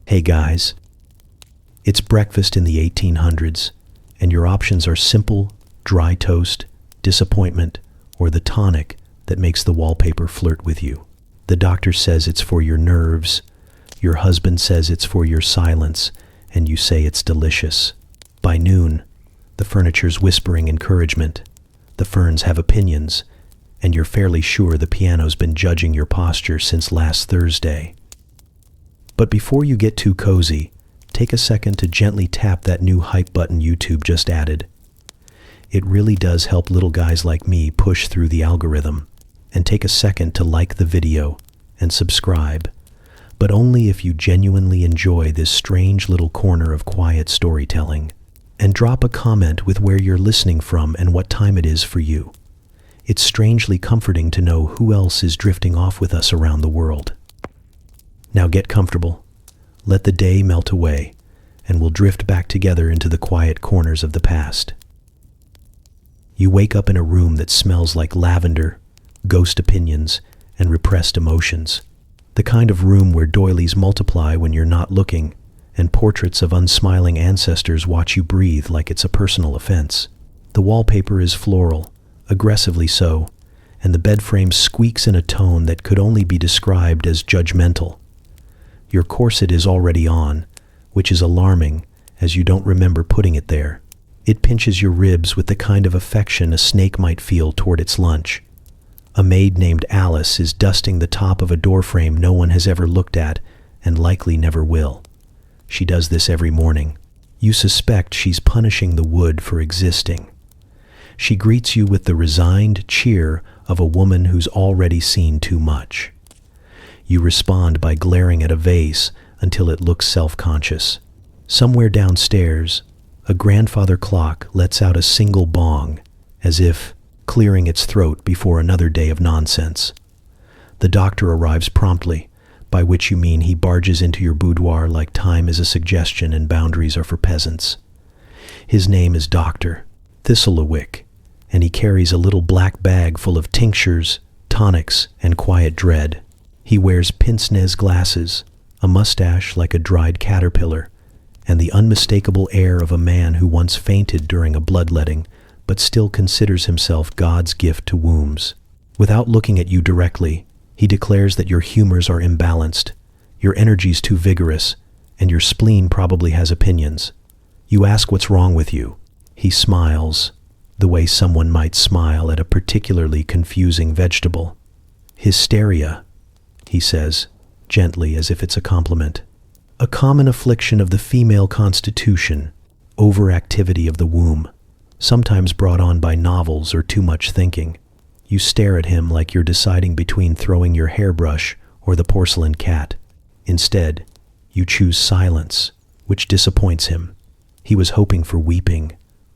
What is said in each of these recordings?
Hey guys, it's breakfast in the 1800s, and your options are simple, dry toast, disappointment, or the tonic that makes the wallpaper flirt with you. The doctor says it's for your nerves, your husband says it's for your silence, and you say it's delicious. By noon, the furniture's whispering encouragement, the ferns have opinions, and you're fairly sure the piano's been judging your posture since last Thursday. But before you get too cozy, take a second to gently tap that new hype button YouTube just added. It really does help little guys like me push through the algorithm. And take a second to like the video and subscribe, but only if you genuinely enjoy this strange little corner of quiet storytelling. And drop a comment with where you're listening from and what time it is for you. It's strangely comforting to know who else is drifting off with us around the world. Now get comfortable, let the day melt away, and we'll drift back together into the quiet corners of the past. You wake up in a room that smells like lavender, ghost opinions, and repressed emotions. The kind of room where doilies multiply when you're not looking, and portraits of unsmiling ancestors watch you breathe like it's a personal offense. The wallpaper is floral, aggressively so, and the bed frame squeaks in a tone that could only be described as judgmental. Your corset is already on, which is alarming as you don't remember putting it there. It pinches your ribs with the kind of affection a snake might feel toward its lunch. A maid named Alice is dusting the top of a doorframe no one has ever looked at and likely never will. She does this every morning. You suspect she's punishing the wood for existing. She greets you with the resigned cheer of a woman who's already seen too much. You respond by glaring at a vase until it looks self-conscious. Somewhere downstairs, a grandfather clock lets out a single bong, as if clearing its throat before another day of nonsense. The doctor arrives promptly, by which you mean he barges into your boudoir like time is a suggestion and boundaries are for peasants. His name is Dr. Thistlewick, and he carries a little black bag full of tinctures, tonics, and quiet dread. He wears pince-nez glasses, a mustache like a dried caterpillar, and the unmistakable air of a man who once fainted during a bloodletting, but still considers himself God's gift to wombs. Without looking at you directly, he declares that your humors are imbalanced, your energy's too vigorous, and your spleen probably has opinions. You ask what's wrong with you. He smiles, the way someone might smile at a particularly confusing vegetable. Hysteria, he says, gently as if it's a compliment. A common affliction of the female constitution, overactivity of the womb, sometimes brought on by novels or too much thinking. You stare at him like you're deciding between throwing your hairbrush or the porcelain cat. Instead, you choose silence, which disappoints him. He was hoping for weeping,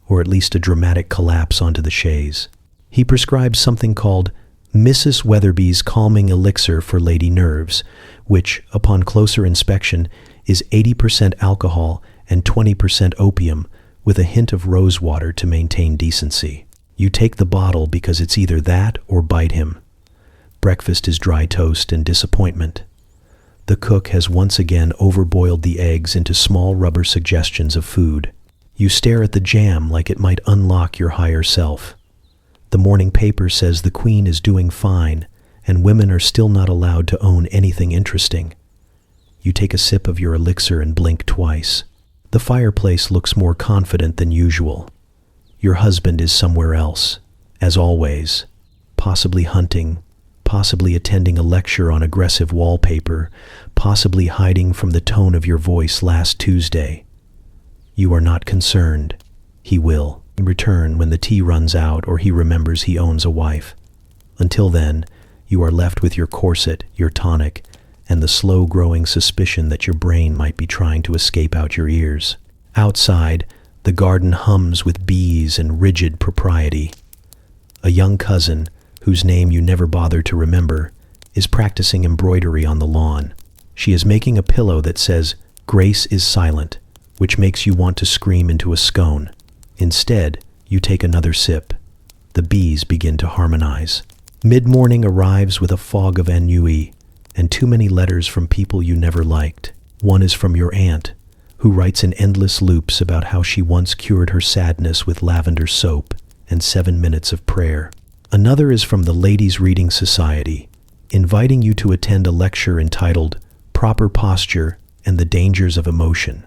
or at least a dramatic collapse onto the chaise. He prescribes something called Mrs. Weatherby's Calming Elixir for Lady Nerves, which, upon closer inspection, is 80% alcohol and 20% opium, with a hint of rose water to maintain decency. You take the bottle because it's either that or bite him. Breakfast is dry toast and disappointment. The cook has once again overboiled the eggs into small rubber suggestions of food. You stare at the jam like it might unlock your higher self. The morning paper says the Queen is doing fine, and women are still not allowed to own anything interesting. You take a sip of your elixir and blink twice. The fireplace looks more confident than usual. Your husband is somewhere else, as always, possibly hunting, possibly attending a lecture on aggressive wallpaper, possibly hiding from the tone of your voice last Tuesday. You are not concerned. He will return when the tea runs out or he remembers he owns a wife. Until then, you are left with your corset, your tonic, and the slow-growing suspicion that your brain might be trying to escape out your ears. Outside, the garden hums with bees and rigid propriety. A young cousin, whose name you never bother to remember, is practicing embroidery on the lawn. She is making a pillow that says, "Grace is silent," which makes you want to scream into a scone. Instead, you take another sip. The bees begin to harmonize. Mid-morning arrives with a fog of ennui, and too many letters from people you never liked. One is from your aunt, who writes in endless loops about how she once cured her sadness with lavender soap and 7 minutes of prayer. Another is from the Ladies' Reading Society, inviting you to attend a lecture entitled Proper Posture and the Dangers of Emotion.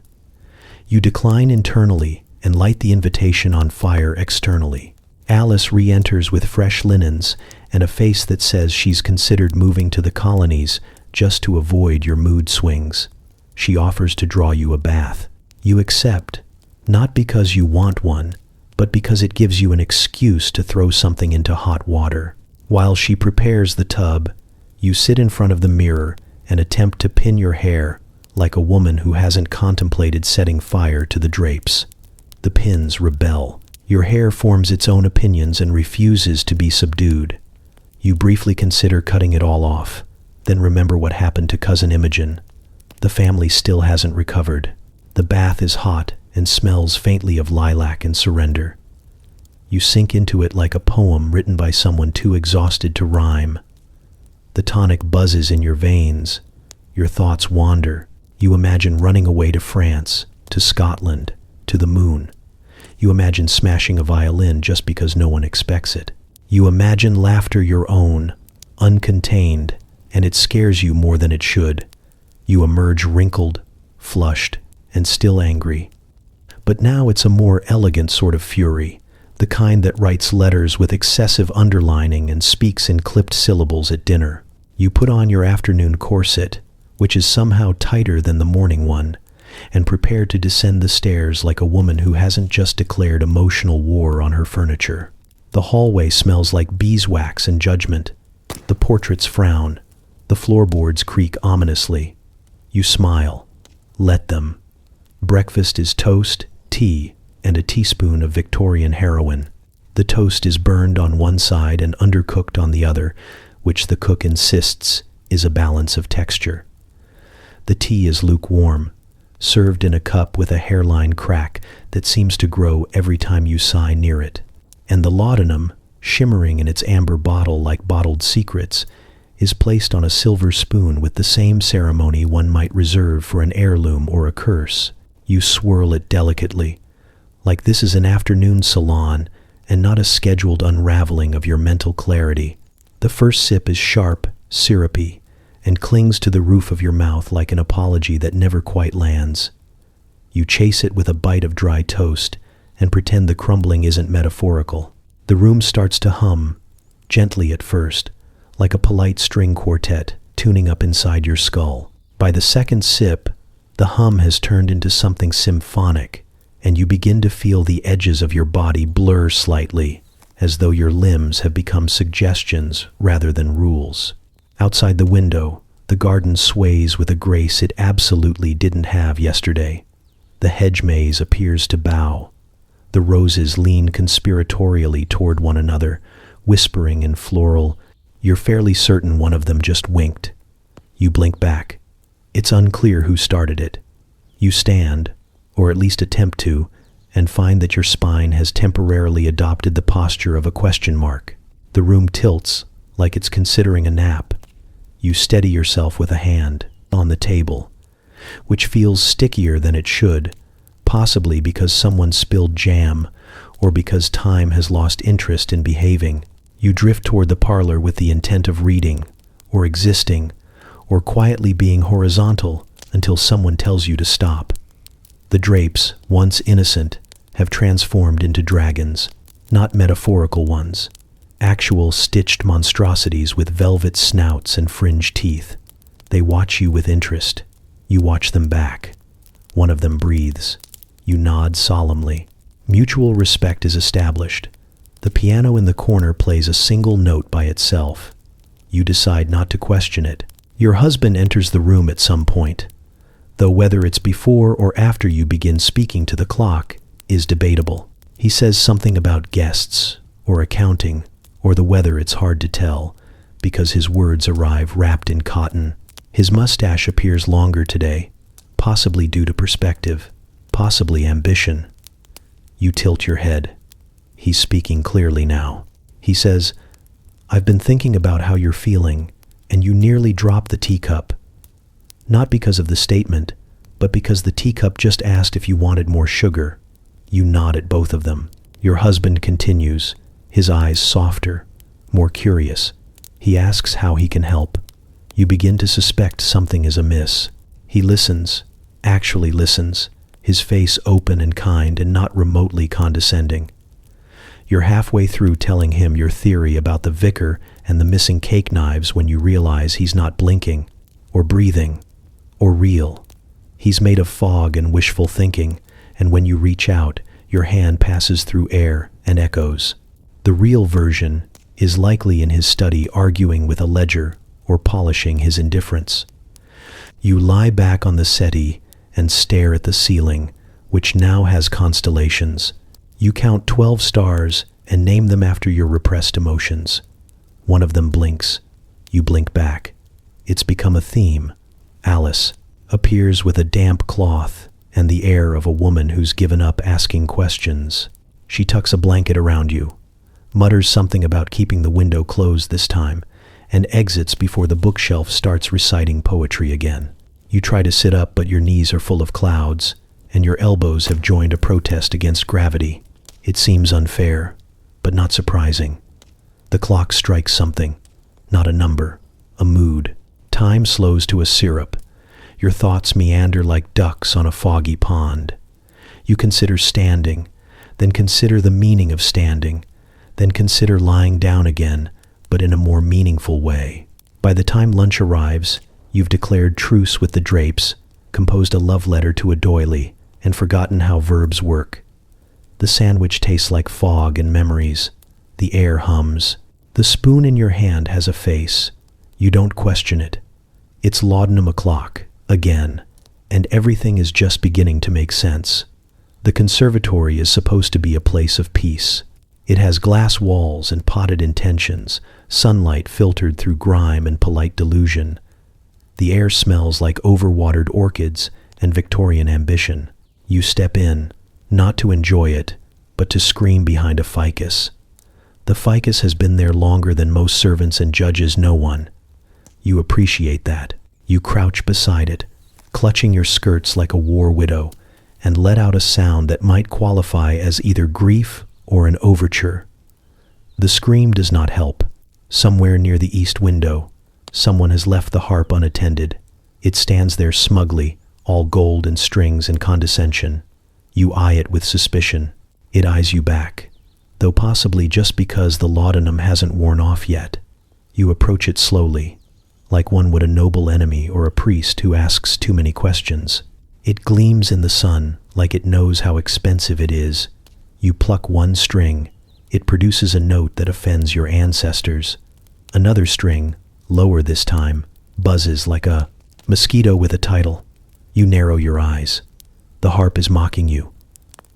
You decline internally and light the invitation on fire externally. Alice re-enters with fresh linens and a face that says she's considered moving to the colonies just to avoid your mood swings. She offers to draw you a bath. You accept, not because you want one, but because it gives you an excuse to throw something into hot water. While she prepares the tub, you sit in front of the mirror and attempt to pin your hair like a woman who hasn't contemplated setting fire to the drapes. The pins rebel. Your hair forms its own opinions and refuses to be subdued. You briefly consider cutting it all off, then remember what happened to Cousin Imogen. The family still hasn't recovered. The bath is hot and smells faintly of lilac and surrender. You sink into it like a poem written by someone too exhausted to rhyme. The tonic buzzes in your veins. Your thoughts wander. You imagine running away to France, to Scotland, to the moon. You imagine smashing a violin just because no one expects it. You imagine laughter your own, uncontained, and it scares you more than it should. You emerge wrinkled, flushed, and still angry. But now it's a more elegant sort of fury, the kind that writes letters with excessive underlining and speaks in clipped syllables at dinner. You put on your afternoon corset, which is somehow tighter than the morning one, and prepare to descend the stairs like a woman who hasn't just declared emotional war on her furniture. The hallway smells like beeswax and judgment. The portraits frown. The floorboards creak ominously. You smile. Let them. Breakfast is toast, tea, and a teaspoon of Victorian heroin. The toast is burned on one side and undercooked on the other, which the cook insists is a balance of texture. The tea is lukewarm, served in a cup with a hairline crack that seems to grow every time you sigh near it. And the laudanum, shimmering in its amber bottle like bottled secrets, is placed on a silver spoon with the same ceremony one might reserve for an heirloom or a curse. You swirl it delicately, like this is an afternoon salon and not a scheduled unraveling of your mental clarity. The first sip is sharp, syrupy, and clings to the roof of your mouth like an apology that never quite lands. You chase it with a bite of dry toast and pretend the crumbling isn't metaphorical. The room starts to hum, gently at first, like a polite string quartet tuning up inside your skull. By the second sip, the hum has turned into something symphonic, and you begin to feel the edges of your body blur slightly, as though your limbs have become suggestions rather than rules. Outside the window, the garden sways with a grace it absolutely didn't have yesterday. The hedge maze appears to bow. The roses lean conspiratorially toward one another, whispering in floral. You're fairly certain one of them just winked. You blink back. It's unclear who started it. You stand, or at least attempt to, and find that your spine has temporarily adopted the posture of a question mark. The room tilts, like it's considering a nap. You steady yourself with a hand on the table, which feels stickier than it should, possibly because someone spilled jam, or because time has lost interest in behaving. You drift toward the parlor with the intent of reading, or existing, or quietly being horizontal until someone tells you to stop. The drapes, once innocent, have transformed into dragons, not metaphorical ones. Actual stitched monstrosities with velvet snouts and fringed teeth. They watch you with interest. You watch them back. One of them breathes. You nod solemnly. Mutual respect is established. The piano in the corner plays a single note by itself. You decide not to question it. Your husband enters the room at some point, though whether it's before or after you begin speaking to the clock is debatable. He says something about guests, or accounting, or the weather. It's hard to tell, because his words arrive wrapped in cotton. His mustache appears longer today, possibly due to perspective, possibly ambition. You tilt your head. He's speaking clearly now. He says, "I've been thinking about how you're feeling," and you nearly drop the teacup. Not because of the statement, but because the teacup just asked if you wanted more sugar. You nod at both of them. Your husband continues, his eyes softer, more curious. He asks how he can help. You begin to suspect something is amiss. He listens, actually listens, his face open and kind and not remotely condescending. You're halfway through telling him your theory about the vicar and the missing cake knives when you realize he's not blinking, or breathing, or real. He's made of fog and wishful thinking, and when you reach out, your hand passes through air and echoes. The real version is likely in his study arguing with a ledger or polishing his indifference. You lie back on the settee and stare at the ceiling, which now has constellations. You count 12 stars and name them after your repressed emotions. One of them blinks. You blink back. It's become a theme. Alice appears with a damp cloth and the air of a woman who's given up asking questions. She tucks a blanket around you, mutters something about keeping the window closed this time, and exits before the bookshelf starts reciting poetry again. You try to sit up, but your knees are full of clouds, and your elbows have joined a protest against gravity. It seems unfair, but not surprising. The clock strikes something, not a number, a mood. Time slows to a syrup. Your thoughts meander like ducks on a foggy pond. You consider standing, then consider the meaning of standing, then consider lying down again, but in a more meaningful way. By the time lunch arrives, you've declared truce with the drapes, composed a love letter to a doily, and forgotten how verbs work. The sandwich tastes like fog and memories. The air hums. The spoon in your hand has a face. You don't question it. It's laudanum o'clock, again, and everything is just beginning to make sense. The conservatory is supposed to be a place of peace. It has glass walls and potted intentions, sunlight filtered through grime and polite delusion. The air smells like overwatered orchids and Victorian ambition. You step in, not to enjoy it, but to scream behind a ficus. The ficus has been there longer than most servants and judges know one. You appreciate that. You crouch beside it, clutching your skirts like a war widow, and let out a sound that might qualify as either grief or an overture. The scream does not help. Somewhere near the east window, someone has left the harp unattended. It stands there smugly, all gold and strings and condescension. You eye it with suspicion. It eyes you back, though possibly just because the laudanum hasn't worn off yet. You approach it slowly, like one would a noble enemy or a priest who asks too many questions. It gleams in the sun like it knows how expensive it is. You pluck one string. It produces a note that offends your ancestors. Another string, lower this time, buzzes like a mosquito with a title. You narrow your eyes. The harp is mocking you.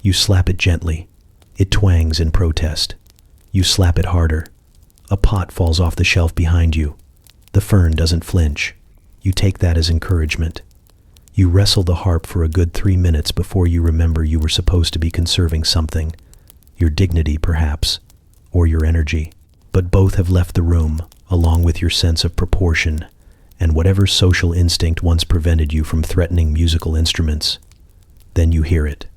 You slap it gently. It twangs in protest. You slap it harder. A pot falls off the shelf behind you. The fern doesn't flinch. You take that as encouragement. You wrestle the harp for a good 3 minutes before you remember you were supposed to be conserving something. Your dignity, perhaps, or your energy. But both have left the room, along with your sense of proportion, and whatever social instinct once prevented you from threatening musical instruments. Then you hear it.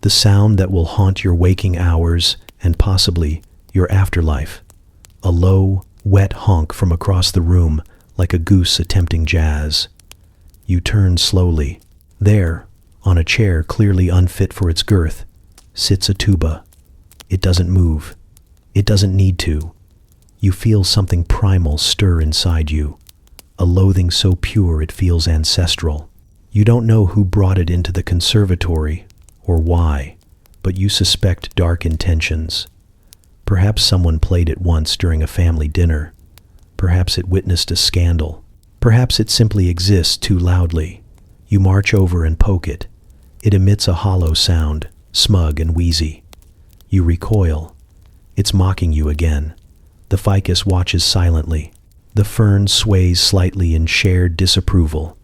The sound that will haunt your waking hours and possibly your afterlife. A low, wet honk from across the room, like a goose attempting jazz. You turn slowly. There, on a chair clearly unfit for its girth, sits a tuba. It doesn't move. It doesn't need to. You feel something primal stir inside you, a loathing so pure it feels ancestral. You don't know who brought it into the conservatory or why, but you suspect dark intentions. Perhaps someone played it once during a family dinner. Perhaps it witnessed a scandal. Perhaps it simply exists too loudly. You march over and poke it. It emits a hollow sound, smug and wheezy. You recoil. It's mocking you again. The ficus watches silently. The fern sways slightly in shared disapproval.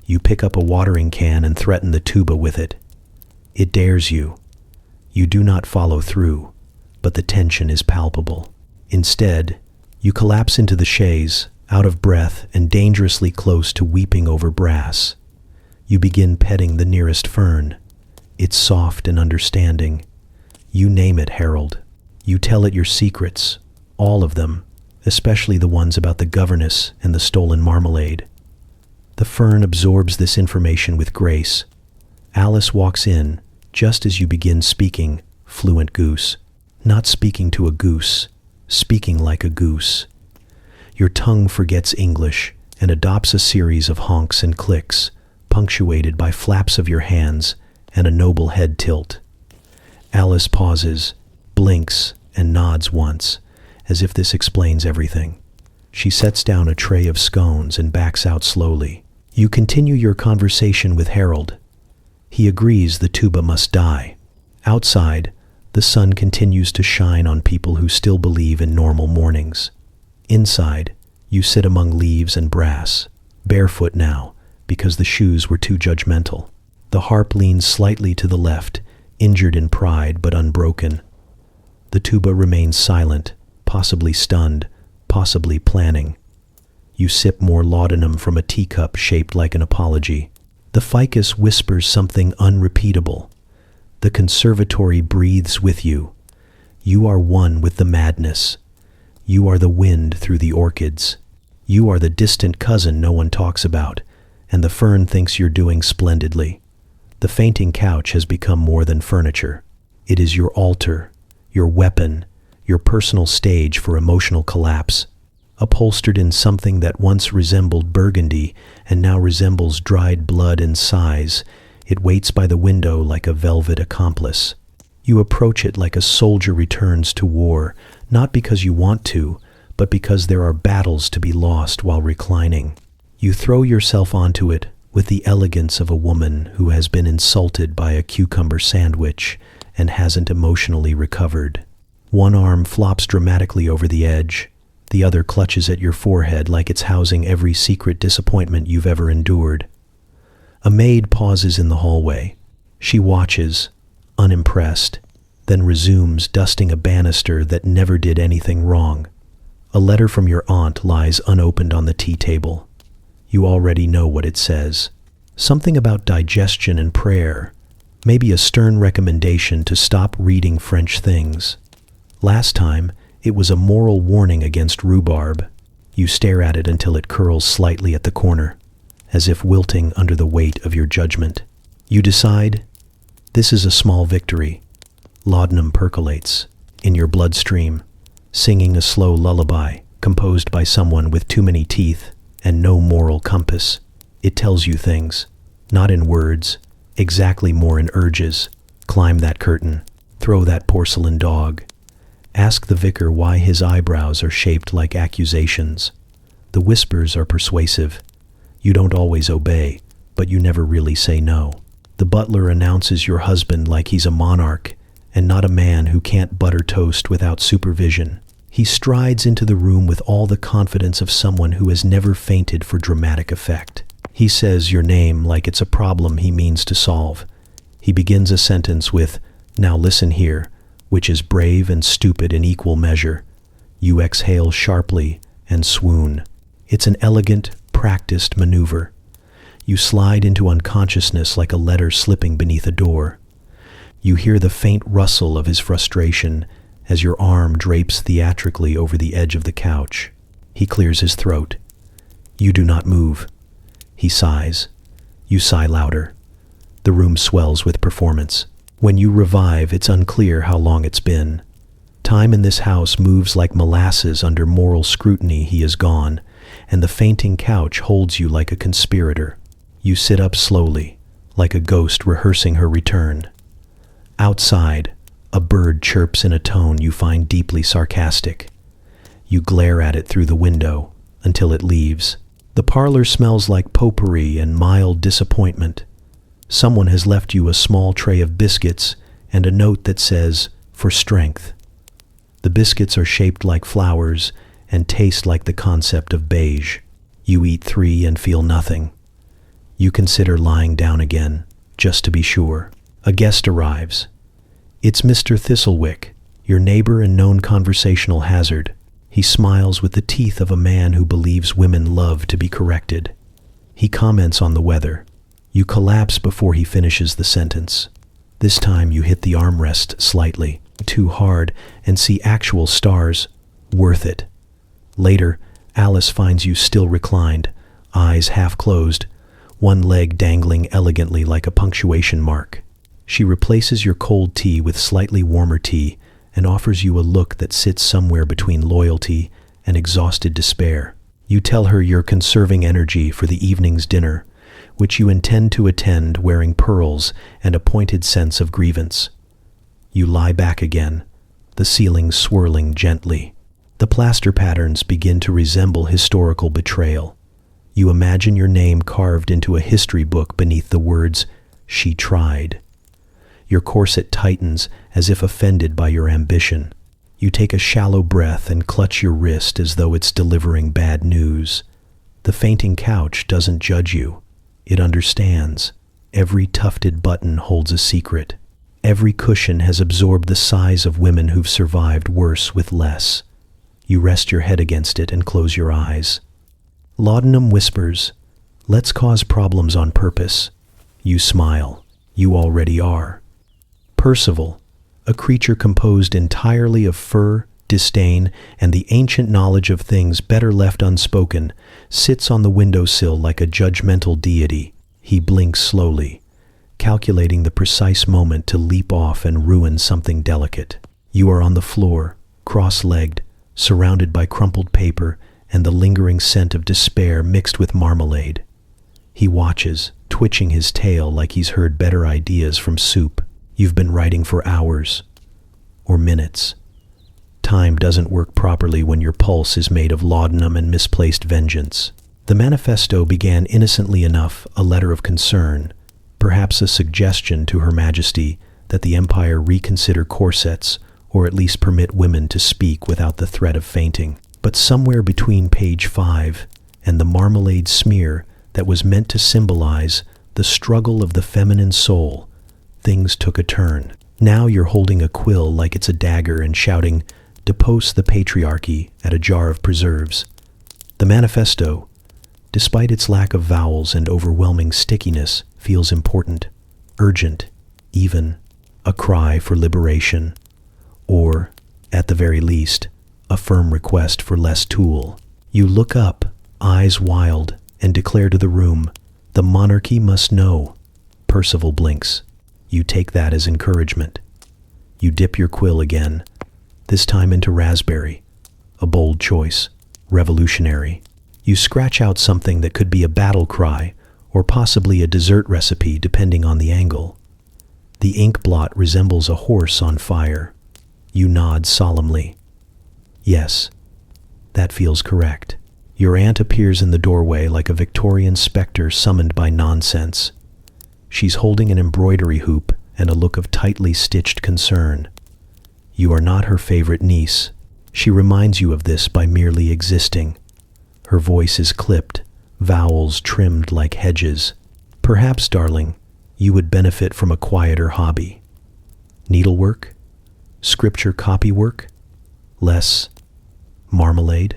You pick up a watering can and threaten the tuba with it. It dares you. You do not follow through, but the tension is palpable. Instead, you collapse into the chaise, out of breath and dangerously close to weeping over brass. You begin petting the nearest fern. It's soft and understanding. You name it, Harold. You tell it your secrets, all of them, especially the ones about the governess and the stolen marmalade. The fern absorbs this information with grace. Alice walks in just as you begin speaking, fluent goose. Not speaking to a goose, speaking like a goose. Your tongue forgets English and adopts a series of honks and clicks, punctuated by flaps of your hands and a noble head tilt. Alice pauses, blinks, and nods once, as if this explains everything. She sets down a tray of scones and backs out slowly. You continue your conversation with Harold. He agrees the tuba must die. Outside, the sun continues to shine on people who still believe in normal mornings. Inside, you sit among leaves and brass, barefoot now, because the shoes were too judgmental. The harp leans slightly to the left, injured in pride but unbroken. The tuba remains silent, possibly stunned, possibly planning. You sip more laudanum from a teacup shaped like an apology. The ficus whispers something unrepeatable. The conservatory breathes with you. You are one with the madness. You are the wind through the orchids. You are the distant cousin no one talks about, and the fern thinks you're doing splendidly. The fainting couch has become more than furniture. It is your altar, your weapon, your personal stage for emotional collapse. Upholstered in something that once resembled burgundy and now resembles dried blood and sighs, it waits by the window like a velvet accomplice. You approach it like a soldier returns to war, not because you want to, but because there are battles to be lost while reclining. You throw yourself onto it with the elegance of a woman who has been insulted by a cucumber sandwich and hasn't emotionally recovered. One arm flops dramatically over the edge. The other clutches at your forehead like it's housing every secret disappointment you've ever endured. A maid pauses in the hallway. She watches, unimpressed, then resumes dusting a banister that never did anything wrong. A letter from your aunt lies unopened on the tea table. You already know what it says. Something about digestion and prayer. Maybe a stern recommendation to stop reading French things. Last time, it was a moral warning against rhubarb. You stare at it until it curls slightly at the corner, as if wilting under the weight of your judgment. You decide, this is a small victory. Laudanum percolates in your bloodstream, singing a slow lullaby composed by someone with too many teeth and no moral compass. It tells you things, not in words, exactly more in urges. Climb that curtain, throw that porcelain dog. Ask the vicar why his eyebrows are shaped like accusations. The whispers are persuasive. You don't always obey, but you never really say no. The butler announces your husband like he's a monarch and not a man who can't butter toast without supervision. He strides into the room with all the confidence of someone who has never fainted for dramatic effect. He says your name like it's a problem he means to solve. He begins a sentence with, "Now listen here," which is brave and stupid in equal measure. You exhale sharply and swoon. It's an elegant, practiced maneuver. You slide into unconsciousness like a letter slipping beneath a door. You hear the faint rustle of his frustration as your arm drapes theatrically over the edge of the couch. He clears his throat. You do not move. He sighs. You sigh louder. The room swells with performance. When you revive, it's unclear how long it's been. Time in this house moves like molasses under moral scrutiny. He is gone, and the fainting couch holds you like a conspirator. You sit up slowly, like a ghost rehearsing her return. Outside, a bird chirps in a tone you find deeply sarcastic. You glare at it through the window until it leaves. The parlor smells like potpourri and mild disappointment. Someone has left you a small tray of biscuits and a note that says, "For strength." The biscuits are shaped like flowers and taste like the concept of beige. You eat 3 and feel nothing. You consider lying down again, just to be sure. A guest arrives. It's Mr. Thistlewick, your neighbor and known conversational hazard. He smiles with the teeth of a man who believes women love to be corrected. He comments on the weather. You collapse before he finishes the sentence. This time you hit the armrest slightly, too hard, and see actual stars. Worth it. Later, Alice finds you still reclined, eyes half closed, one leg dangling elegantly like a punctuation mark. She replaces your cold tea with slightly warmer tea and offers you a look that sits somewhere between loyalty and exhausted despair. You tell her you're conserving energy for the evening's dinner, which you intend to attend wearing pearls and a pointed sense of grievance. You lie back again, the ceiling swirling gently. The plaster patterns begin to resemble historical betrayal. You imagine your name carved into a history book beneath the words, "She tried." Your corset tightens as if offended by your ambition. You take a shallow breath and clutch your wrist as though it's delivering bad news. The fainting couch doesn't judge you. It understands. Every tufted button holds a secret. Every cushion has absorbed the sighs of women who've survived worse with less. You rest your head against it and close your eyes. Laudanum whispers, "Let's cause problems on purpose." You smile. You already are. Percival, a creature composed entirely of fur, disdain, and the ancient knowledge of things better left unspoken, sits on the windowsill like a judgmental deity. He blinks slowly, calculating the precise moment to leap off and ruin something delicate. You are on the floor, cross-legged, surrounded by crumpled paper and the lingering scent of despair mixed with marmalade. He watches, twitching his tail like he's heard better ideas from soup. You've been writing for hours, or minutes. Time doesn't work properly when your pulse is made of laudanum and misplaced vengeance. The manifesto began innocently enough, a letter of concern, perhaps a suggestion to Her Majesty that the Empire reconsider corsets, or at least permit women to speak without the threat of fainting. But somewhere between page 5 and the marmalade smear that was meant to symbolize the struggle of the feminine soul, things took a turn. Now you're holding a quill like it's a dagger and shouting, "Depose the patriarchy," at a jar of preserves. The manifesto, despite its lack of vowels and overwhelming stickiness, feels important, urgent, even a cry for liberation, or, at the very least, a firm request for less tool. You look up, eyes wild, and declare to the room, "The monarchy must know." Percival blinks. You take that as encouragement. You dip your quill again, this time into raspberry, a bold choice, revolutionary. You scratch out something that could be a battle cry, or possibly a dessert recipe depending on the angle. The ink blot resembles a horse on fire. You nod solemnly. Yes, that feels correct. Your aunt appears in the doorway like a Victorian specter summoned by nonsense. She's holding an embroidery hoop and a look of tightly stitched concern. You are not her favorite niece. She reminds you of this by merely existing. Her voice is clipped, vowels trimmed like hedges. Perhaps, darling, you would benefit from a quieter hobby. Needlework? Scripture copywork? Less marmalade?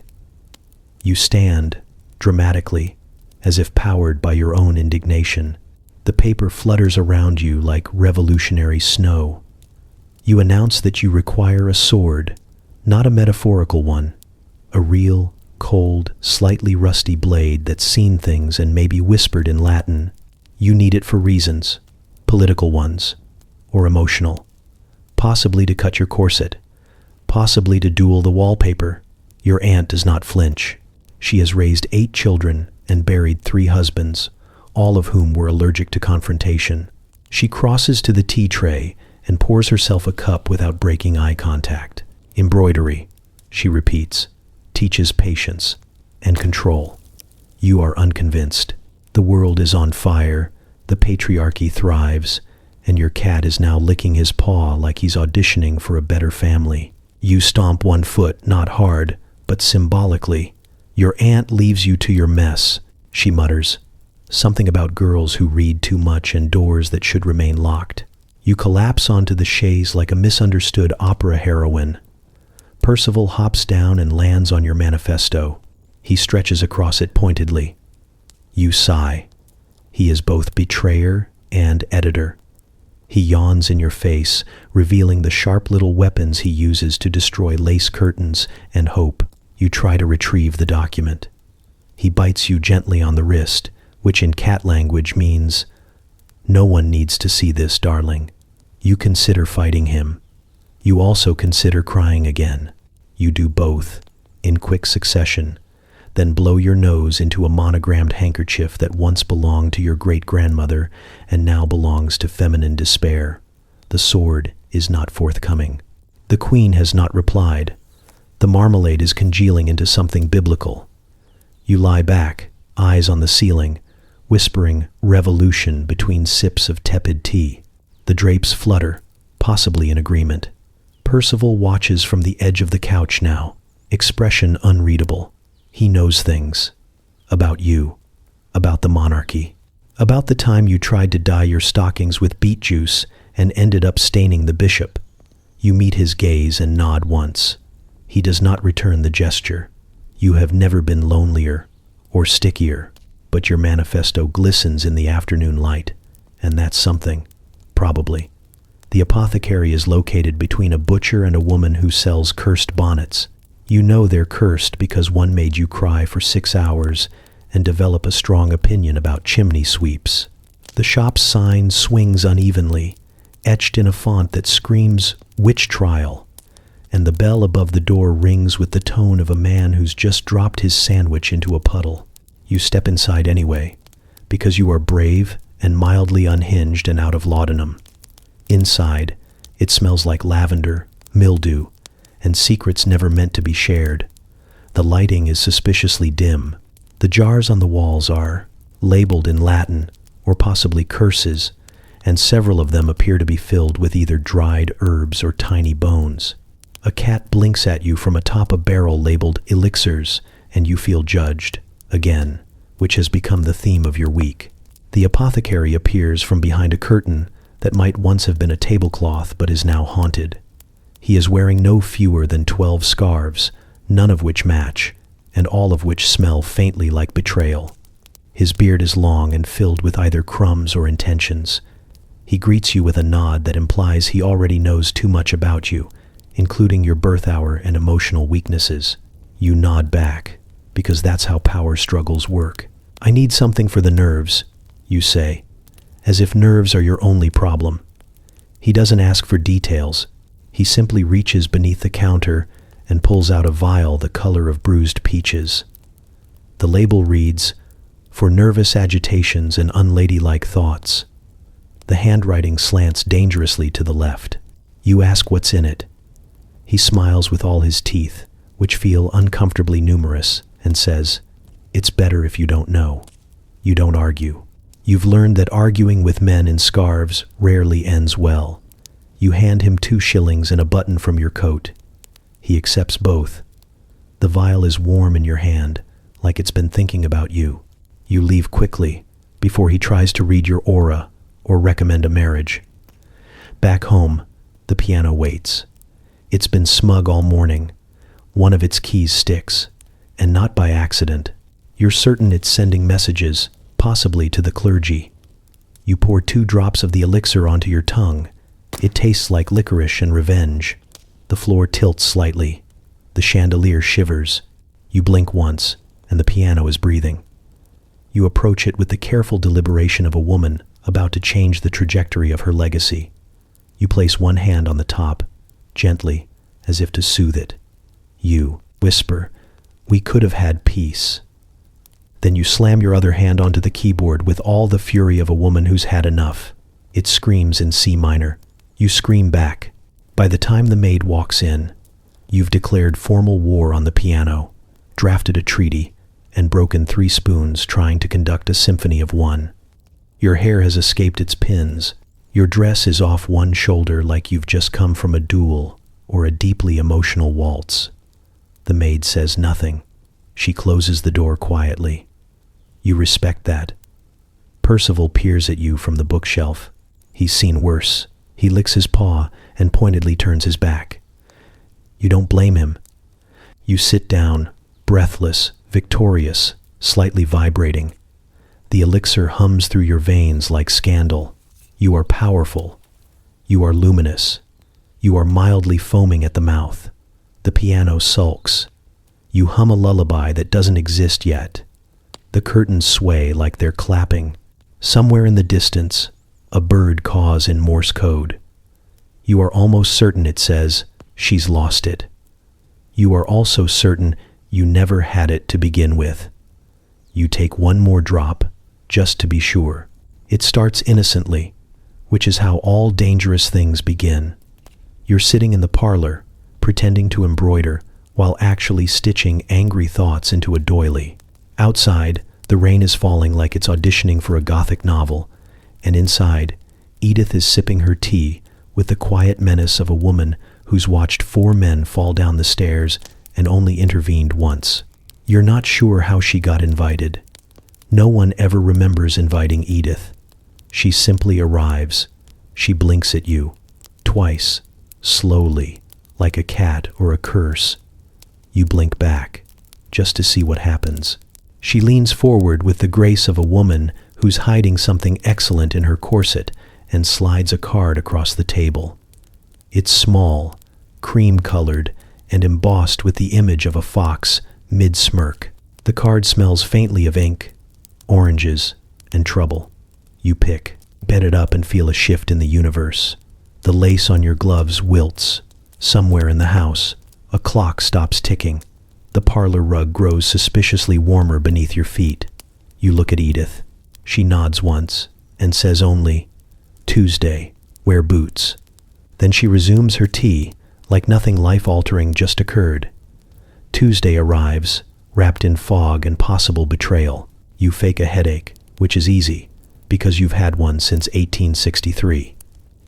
You stand, dramatically, as if powered by your own indignation. The paper flutters around you like revolutionary snow. You announce that you require a sword, not a metaphorical one, a real, cold, slightly rusty blade that's seen things and maybe whispered in Latin. You need it for reasons, political ones, or emotional. Possibly to cut your corset, possibly to duel the wallpaper. Your aunt does not flinch. She has raised 8 children and buried 3 husbands, all of whom were allergic to confrontation. She crosses to the tea tray and pours herself a cup without breaking eye contact. Embroidery, she repeats, teaches patience and control. You are unconvinced. The world is on fire, the patriarchy thrives, and your cat is now licking his paw like he's auditioning for a better family. You stomp one foot, not hard, but symbolically. Your aunt leaves you to your mess, she mutters. Something about girls who read too much and doors that should remain locked. You collapse onto the chaise like a misunderstood opera heroine. Percival hops down and lands on your manifesto. He stretches across it pointedly. You sigh. He is both betrayer and editor. He yawns in your face, revealing the sharp little weapons he uses to destroy lace curtains and hope. You try to retrieve the document. He bites you gently on the wrist, which in cat language means, "No one needs to see this, darling." You consider fighting him. You also consider crying again. You do both, in quick succession, then blow your nose into a monogrammed handkerchief that once belonged to your great-grandmother and now belongs to feminine despair. The sword is not forthcoming. The queen has not replied. The marmalade is congealing into something biblical. You lie back, eyes on the ceiling, whispering revolution between sips of tepid tea. The drapes flutter, possibly in agreement. Percival watches from the edge of the couch now, expression unreadable. He knows things. About you. About the monarchy. About the time you tried to dye your stockings with beet juice and ended up staining the bishop. You meet his gaze and nod once. He does not return the gesture. You have never been lonelier or stickier, but your manifesto glistens in the afternoon light, and that's something, probably. The apothecary is located between a butcher and a woman who sells cursed bonnets. You know they're cursed because one made you cry for 6 hours and develop a strong opinion about chimney sweeps. The shop's sign swings unevenly, etched in a font that screams witch trial, and the bell above the door rings with the tone of a man who's just dropped his sandwich into a puddle. You step inside anyway, because you are brave and mildly unhinged and out of laudanum. Inside, it smells like lavender, mildew, and secrets never meant to be shared. The lighting is suspiciously dim. The jars on the walls are labeled in Latin, or possibly curses, and several of them appear to be filled with either dried herbs or tiny bones. A cat blinks at you from atop a barrel labeled elixirs, and you feel judged, again, which has become the theme of your week. The apothecary appears from behind a curtain that might once have been a tablecloth but is now haunted. He is wearing no fewer than 12 scarves, none of which match, and all of which smell faintly like betrayal. His beard is long and filled with either crumbs or intentions. He greets you with a nod that implies he already knows too much about you, including your birth hour and emotional weaknesses. You nod back, because that's how power struggles work. "I need something for the nerves," you say, as if nerves are your only problem. He doesn't ask for details. He simply reaches beneath the counter and pulls out a vial the color of bruised peaches. The label reads, "For nervous agitations and unladylike thoughts." The handwriting slants dangerously to the left. You ask what's in it. He smiles with all his teeth, which feel uncomfortably numerous, and says, "It's better if you don't know." You don't argue. You've learned that arguing with men in scarves rarely ends well. You hand him 2 shillings and a button from your coat. He accepts both. The vial is warm in your hand, like it's been thinking about you. You leave quickly, before he tries to read your aura or recommend a marriage. Back home, the piano waits. It's been smug all morning. One of its keys sticks, and not by accident. You're certain it's sending messages, possibly to the clergy. You pour 2 drops of the elixir onto your tongue. It tastes like licorice and revenge. The floor tilts slightly. The chandelier shivers. You blink once, and the piano is breathing. You approach it with the careful deliberation of a woman about to change the trajectory of her legacy. You place one hand on the top, gently, as if to soothe it. You whisper, "We could have had peace." Then you slam your other hand onto the keyboard with all the fury of a woman who's had enough. It screams in C minor. You scream back. By the time the maid walks in, you've declared formal war on the piano, drafted a treaty, and broken 3 spoons trying to conduct a symphony of one. Your hair has escaped its pins. Your dress is off one shoulder like you've just come from a duel or a deeply emotional waltz. The maid says nothing. She closes the door quietly. You respect that. Percival peers at you from the bookshelf. He's seen worse. He licks his paw and pointedly turns his back. You don't blame him. You sit down, breathless, victorious, slightly vibrating. The elixir hums through your veins like scandal. You are powerful. You are luminous. You are mildly foaming at the mouth. The piano sulks. You hum a lullaby that doesn't exist yet. The curtains sway like they're clapping. Somewhere in the distance, a bird caws in Morse code. You are almost certain it says, "She's lost it." You are also certain you never had it to begin with. You take one more drop, just to be sure. It starts innocently, which is how all dangerous things begin. You're sitting in the parlor, pretending to embroider, while actually stitching angry thoughts into a doily. Outside, the rain is falling like it's auditioning for a gothic novel, and inside, Edith is sipping her tea with the quiet menace of a woman who's watched 4 men fall down the stairs and only intervened once. You're not sure how she got invited. No one ever remembers inviting Edith. She simply arrives. She blinks at you, twice, slowly, like a cat or a curse. You blink back, just to see what happens. She leans forward with the grace of a woman who's hiding something excellent in her corset and slides a card across the table. It's small, cream-colored, and embossed with the image of a fox, mid-smirk. The card smells faintly of ink, oranges, and trouble. You pick, bed it up, and feel a shift in the universe. The lace on your gloves wilts. Somewhere in the house, a clock stops ticking. The parlor rug grows suspiciously warmer beneath your feet. You look at Edith. She nods once and says only, "Tuesday, wear boots." Then she resumes her tea, like nothing life-altering just occurred. Tuesday arrives, wrapped in fog and possible betrayal. You fake a headache, which is easy, because you've had one since 1863.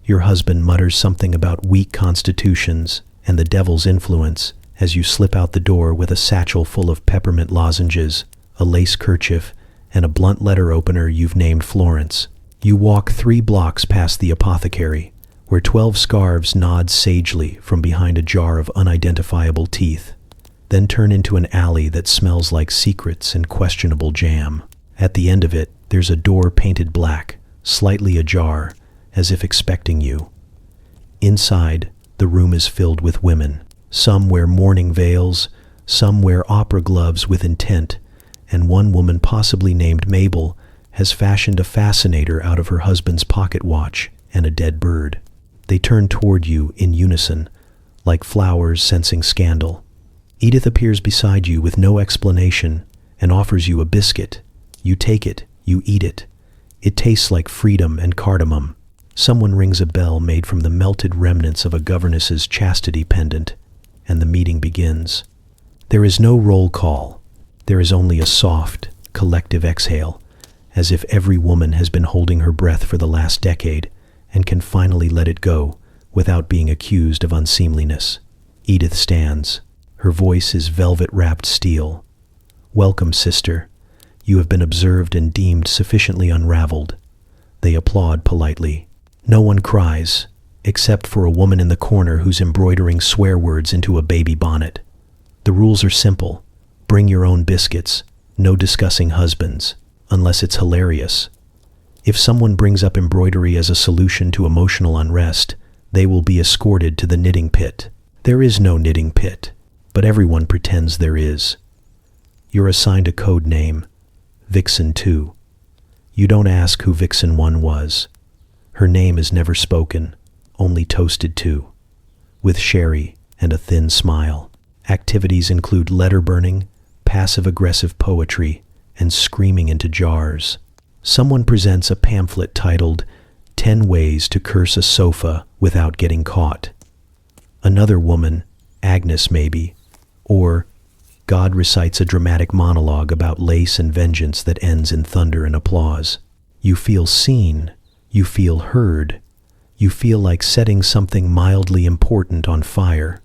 Your husband mutters something about weak constitutions and the devil's influence as you slip out the door with a satchel full of peppermint lozenges, a lace kerchief, and a blunt letter opener you've named Florence. You walk 3 blocks past the apothecary, where 12 scarves nod sagely from behind a jar of unidentifiable teeth, then turn into an alley that smells like secrets and questionable jam. At the end of it, there's a door painted black, slightly ajar, as if expecting you. Inside, the room is filled with women. Some wear mourning veils, some wear opera gloves with intent, and one woman, possibly named Mabel, has fashioned a fascinator out of her husband's pocket watch and a dead bird. They turn toward you in unison, like flowers sensing scandal. Edith appears beside you with no explanation and offers you a biscuit. You take it, you eat it. It tastes like freedom and cardamom. Someone rings a bell made from the melted remnants of a governess's chastity pendant, and the meeting begins. There is no roll call. There is only a soft, collective exhale, as if every woman has been holding her breath for the last decade and can finally let it go without being accused of unseemliness. Edith stands. Her voice is velvet-wrapped steel. "Welcome, sister. You have been observed and deemed sufficiently unraveled." They applaud politely. No one cries, except for a woman in the corner who's embroidering swear words into a baby bonnet. The rules are simple. Bring your own biscuits. No discussing husbands, unless it's hilarious. If someone brings up embroidery as a solution to emotional unrest, they will be escorted to the knitting pit. There is no knitting pit, but everyone pretends there is. You're assigned a code name, Vixen 2. You don't ask who Vixen 1 was. Her name is never spoken, only toasted to, with sherry and a thin smile. Activities include letter burning, passive-aggressive poetry, and screaming into jars. Someone presents a pamphlet titled 10 Ways to Curse a Sofa Without Getting Caught. Another woman, Agnes maybe, or God recites a dramatic monologue about lace and vengeance that ends in thunder and applause. You feel seen. You feel heard. You feel like setting something mildly important on fire.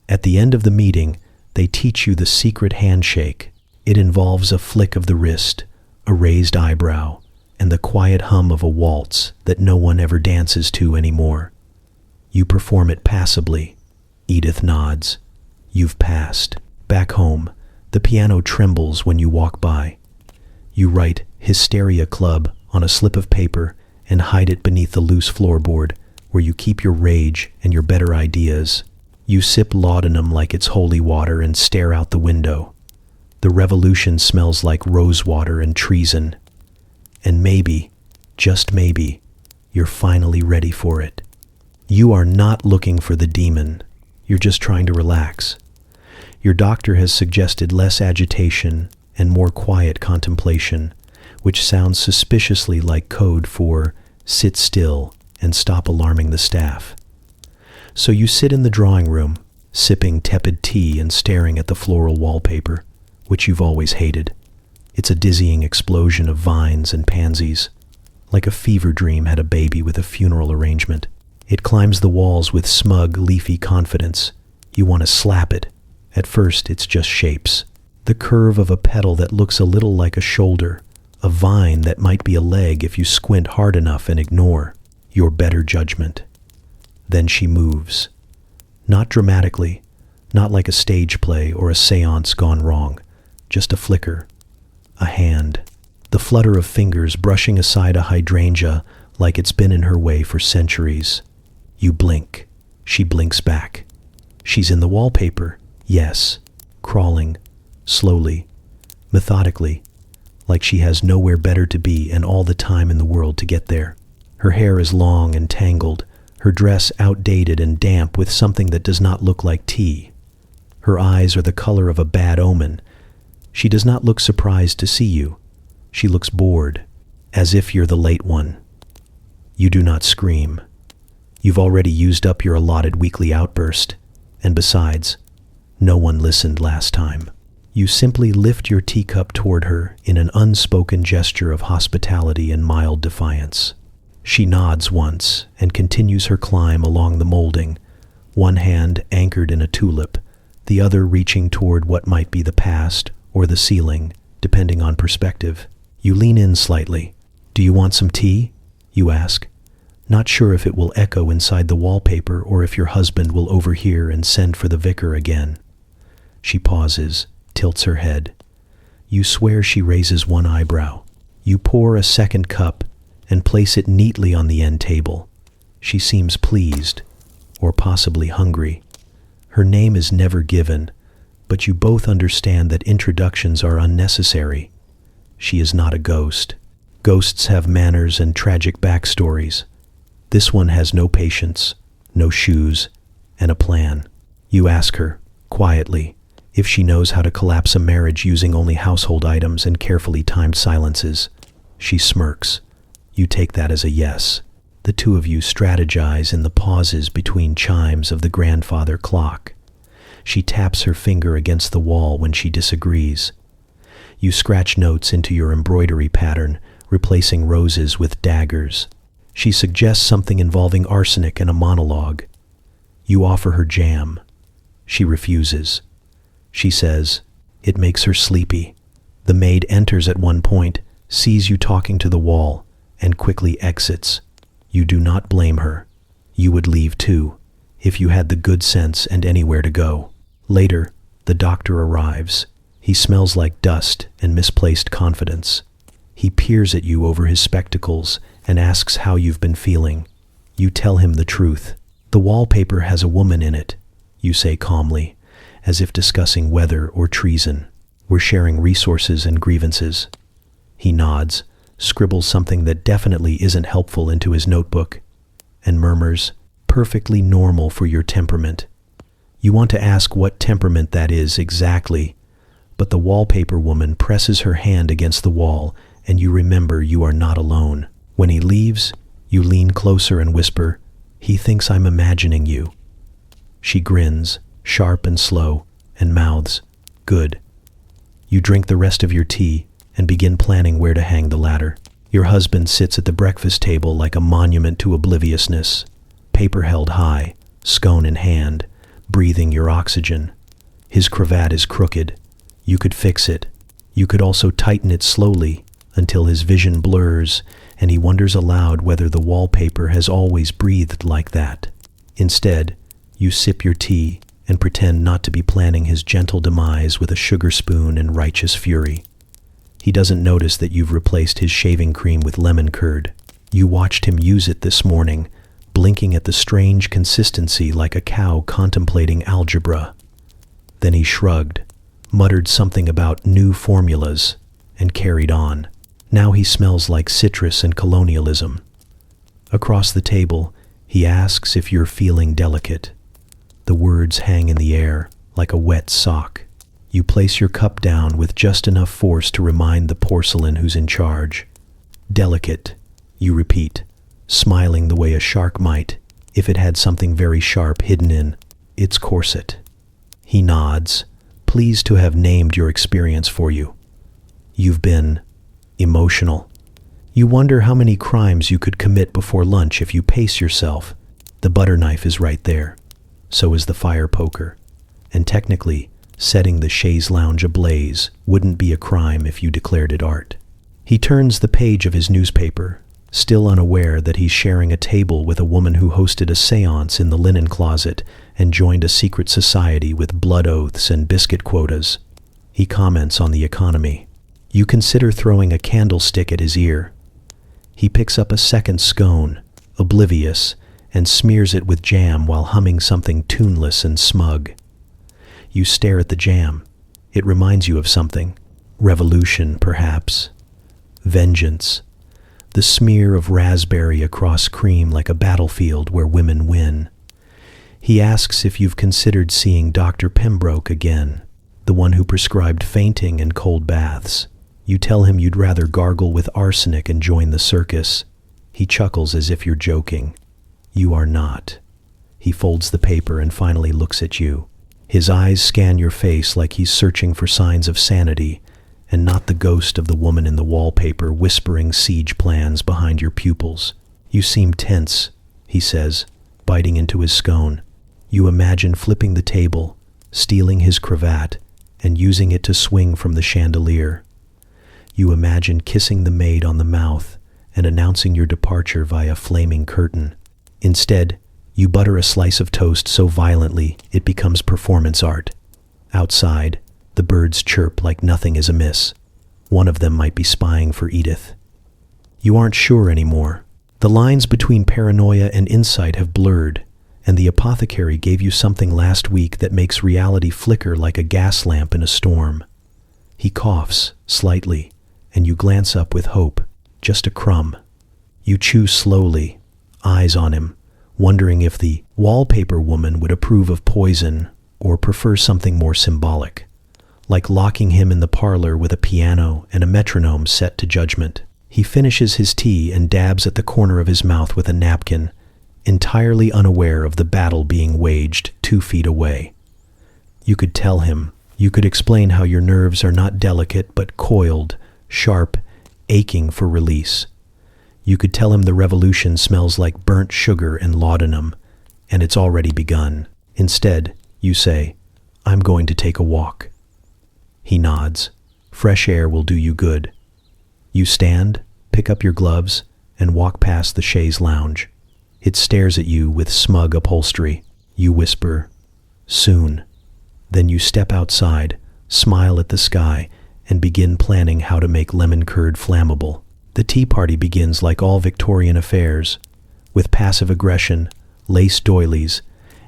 At the end of the meeting, they teach you the secret handshake. It involves a flick of the wrist, a raised eyebrow, and the quiet hum of a waltz that no one ever dances to anymore. You perform it passively. Edith nods. You've passed. Back home, the piano trembles when you walk by. You write Hysteria Club on a slip of paper and hide it beneath the loose floorboard where you keep your rage and your better ideas. You sip laudanum like it's holy water and stare out the window. The revolution smells like rosewater and treason. And maybe, just maybe, you're finally ready for it. You are not looking for the demon. You're just trying to relax. Your doctor has suggested less agitation and more quiet contemplation, which sounds suspiciously like code for sit still and stop alarming the staff. So you sit in the drawing room, sipping tepid tea and staring at the floral wallpaper, which you've always hated. It's a dizzying explosion of vines and pansies, like a fever dream had a baby with a funeral arrangement. It climbs the walls with smug, leafy confidence. You want to slap it. At first, it's just shapes. The curve of a petal that looks a little like a shoulder, a vine that might be a leg if you squint hard enough and ignore your better judgment. Then she moves. Not dramatically, not like a stage play or a seance gone wrong, just a flicker, a hand, the flutter of fingers brushing aside a hydrangea like it's been in her way for centuries. You blink. She blinks back. She's in the wallpaper, yes, crawling, slowly, methodically, like she has nowhere better to be and all the time in the world to get there. Her hair is long and tangled, her dress outdated and damp with something that does not look like tea. Her eyes are the color of a bad omen. She does not look surprised to see you. She looks bored, as if you're the late one. You do not scream. You've already used up your allotted weekly outburst, and besides, no one listened last time. You simply lift your teacup toward her in an unspoken gesture of hospitality and mild defiance. She nods once and continues her climb along the molding, one hand anchored in a tulip, the other reaching toward what might be the past or the ceiling, depending on perspective. You lean in slightly. Do you want some tea? You ask, not sure if it will echo inside the wallpaper or if your husband will overhear and send for the vicar again. She pauses, tilts her head. You swear she raises one eyebrow. You pour a second cup and place it neatly on the end table. She seems pleased, or possibly hungry. Her name is never given, but you both understand that introductions are unnecessary. She is not a ghost. Ghosts have manners and tragic backstories. This one has no patience, no shoes, and a plan. You ask her, quietly, if she knows how to collapse a marriage using only household items and carefully timed silences. She smirks. You take that as a yes. The two of you strategize in the pauses between chimes of the grandfather clock. She taps her finger against the wall when she disagrees. You scratch notes into your embroidery pattern, replacing roses with daggers. She suggests something involving arsenic and a monologue. You offer her jam. She refuses. She says, it makes her sleepy. The maid enters at one point, sees you talking to the wall, and quickly exits. You do not blame her. You would leave too, if you had the good sense and anywhere to go. Later, the doctor arrives. He smells like dust and misplaced confidence. He peers at you over his spectacles and asks how you've been feeling. You tell him the truth. The wallpaper has a woman in it, you say calmly, as if discussing weather or treason. We're sharing resources and grievances. He nods, scribbles something that definitely isn't helpful into his notebook, and murmurs, perfectly normal for your temperament. You want to ask what temperament that is exactly, but the wallpaper woman presses her hand against the wall, and you remember you are not alone. When he leaves, you lean closer and whisper, he thinks I'm imagining you. She grins, sharp and slow, and mouths, good. You drink the rest of your tea and begin planning where to hang the ladder. Your husband sits at the breakfast table like a monument to obliviousness, paper held high, scone in hand, breathing your oxygen. His cravat is crooked. You could fix it. You could also tighten it slowly until his vision blurs and he wonders aloud whether the wallpaper has always breathed like that. Instead, you sip your tea and pretend not to be planning his gentle demise with a sugar spoon and righteous fury. He doesn't notice that you've replaced his shaving cream with lemon curd. You watched him use it this morning, blinking at the strange consistency like a cow contemplating algebra. Then he shrugged, muttered something about new formulas, and carried on. Now he smells like citrus and colonialism. Across the table, he asks if you're feeling delicate. The words hang in the air like a wet sock. You place your cup down with just enough force to remind the porcelain who's in charge. Delicate, you repeat, smiling the way a shark might if it had something very sharp hidden in its corset. He nods, pleased to have named your experience for you. You've been emotional. You wonder how many crimes you could commit before lunch if you pace yourself. The butter knife is right there. So is the fire poker. And technically, setting the chaise lounge ablaze wouldn't be a crime if you declared it art. He turns the page of his newspaper, still unaware that he's sharing a table with a woman who hosted a séance in the linen closet and joined a secret society with blood oaths and biscuit quotas. He comments on the economy. You consider throwing a candlestick at his ear. He picks up a second scone, oblivious, and smears it with jam while humming something tuneless and smug. You stare at the jam. It reminds you of something. Revolution, perhaps. Vengeance. The smear of raspberry across cream like a battlefield where women win. He asks if you've considered seeing Dr. Pembroke again, the one who prescribed fainting and cold baths. You tell him you'd rather gargle with arsenic and join the circus. He chuckles as if you're joking. You are not. He folds the paper and finally looks at you. His eyes scan your face like he's searching for signs of sanity, and not the ghost of the woman in the wallpaper whispering siege plans behind your pupils. You seem tense, he says, biting into his scone. You imagine flipping the table, stealing his cravat, and using it to swing from the chandelier. You imagine kissing the maid on the mouth and announcing your departure via flaming curtain. Instead, you butter a slice of toast so violently it becomes performance art. Outside, the birds chirp like nothing is amiss. One of them might be spying for Edith. You aren't sure anymore. The lines between paranoia and insight have blurred, and the apothecary gave you something last week that makes reality flicker like a gas lamp in a storm. He coughs, slightly, and you glance up with hope, just a crumb. You chew slowly, eyes on him, wondering if the wallpaper woman would approve of poison or prefer something more symbolic, like locking him in the parlor with a piano and a metronome set to judgment. He finishes his tea and dabs at the corner of his mouth with a napkin, entirely unaware of the battle being waged 2 feet away. You could tell him, you could explain how your nerves are not delicate but coiled, sharp, aching for release. You could tell him the revolution smells like burnt sugar and laudanum, and it's already begun. Instead, you say, I'm going to take a walk. He nods. Fresh air will do you good. You stand, pick up your gloves, and walk past the chaise lounge. It stares at you with smug upholstery. You whisper, soon. Then you step outside, smile at the sky, and begin planning how to make lemon curd flammable. The tea party begins like all Victorian affairs, with passive aggression, lace doilies,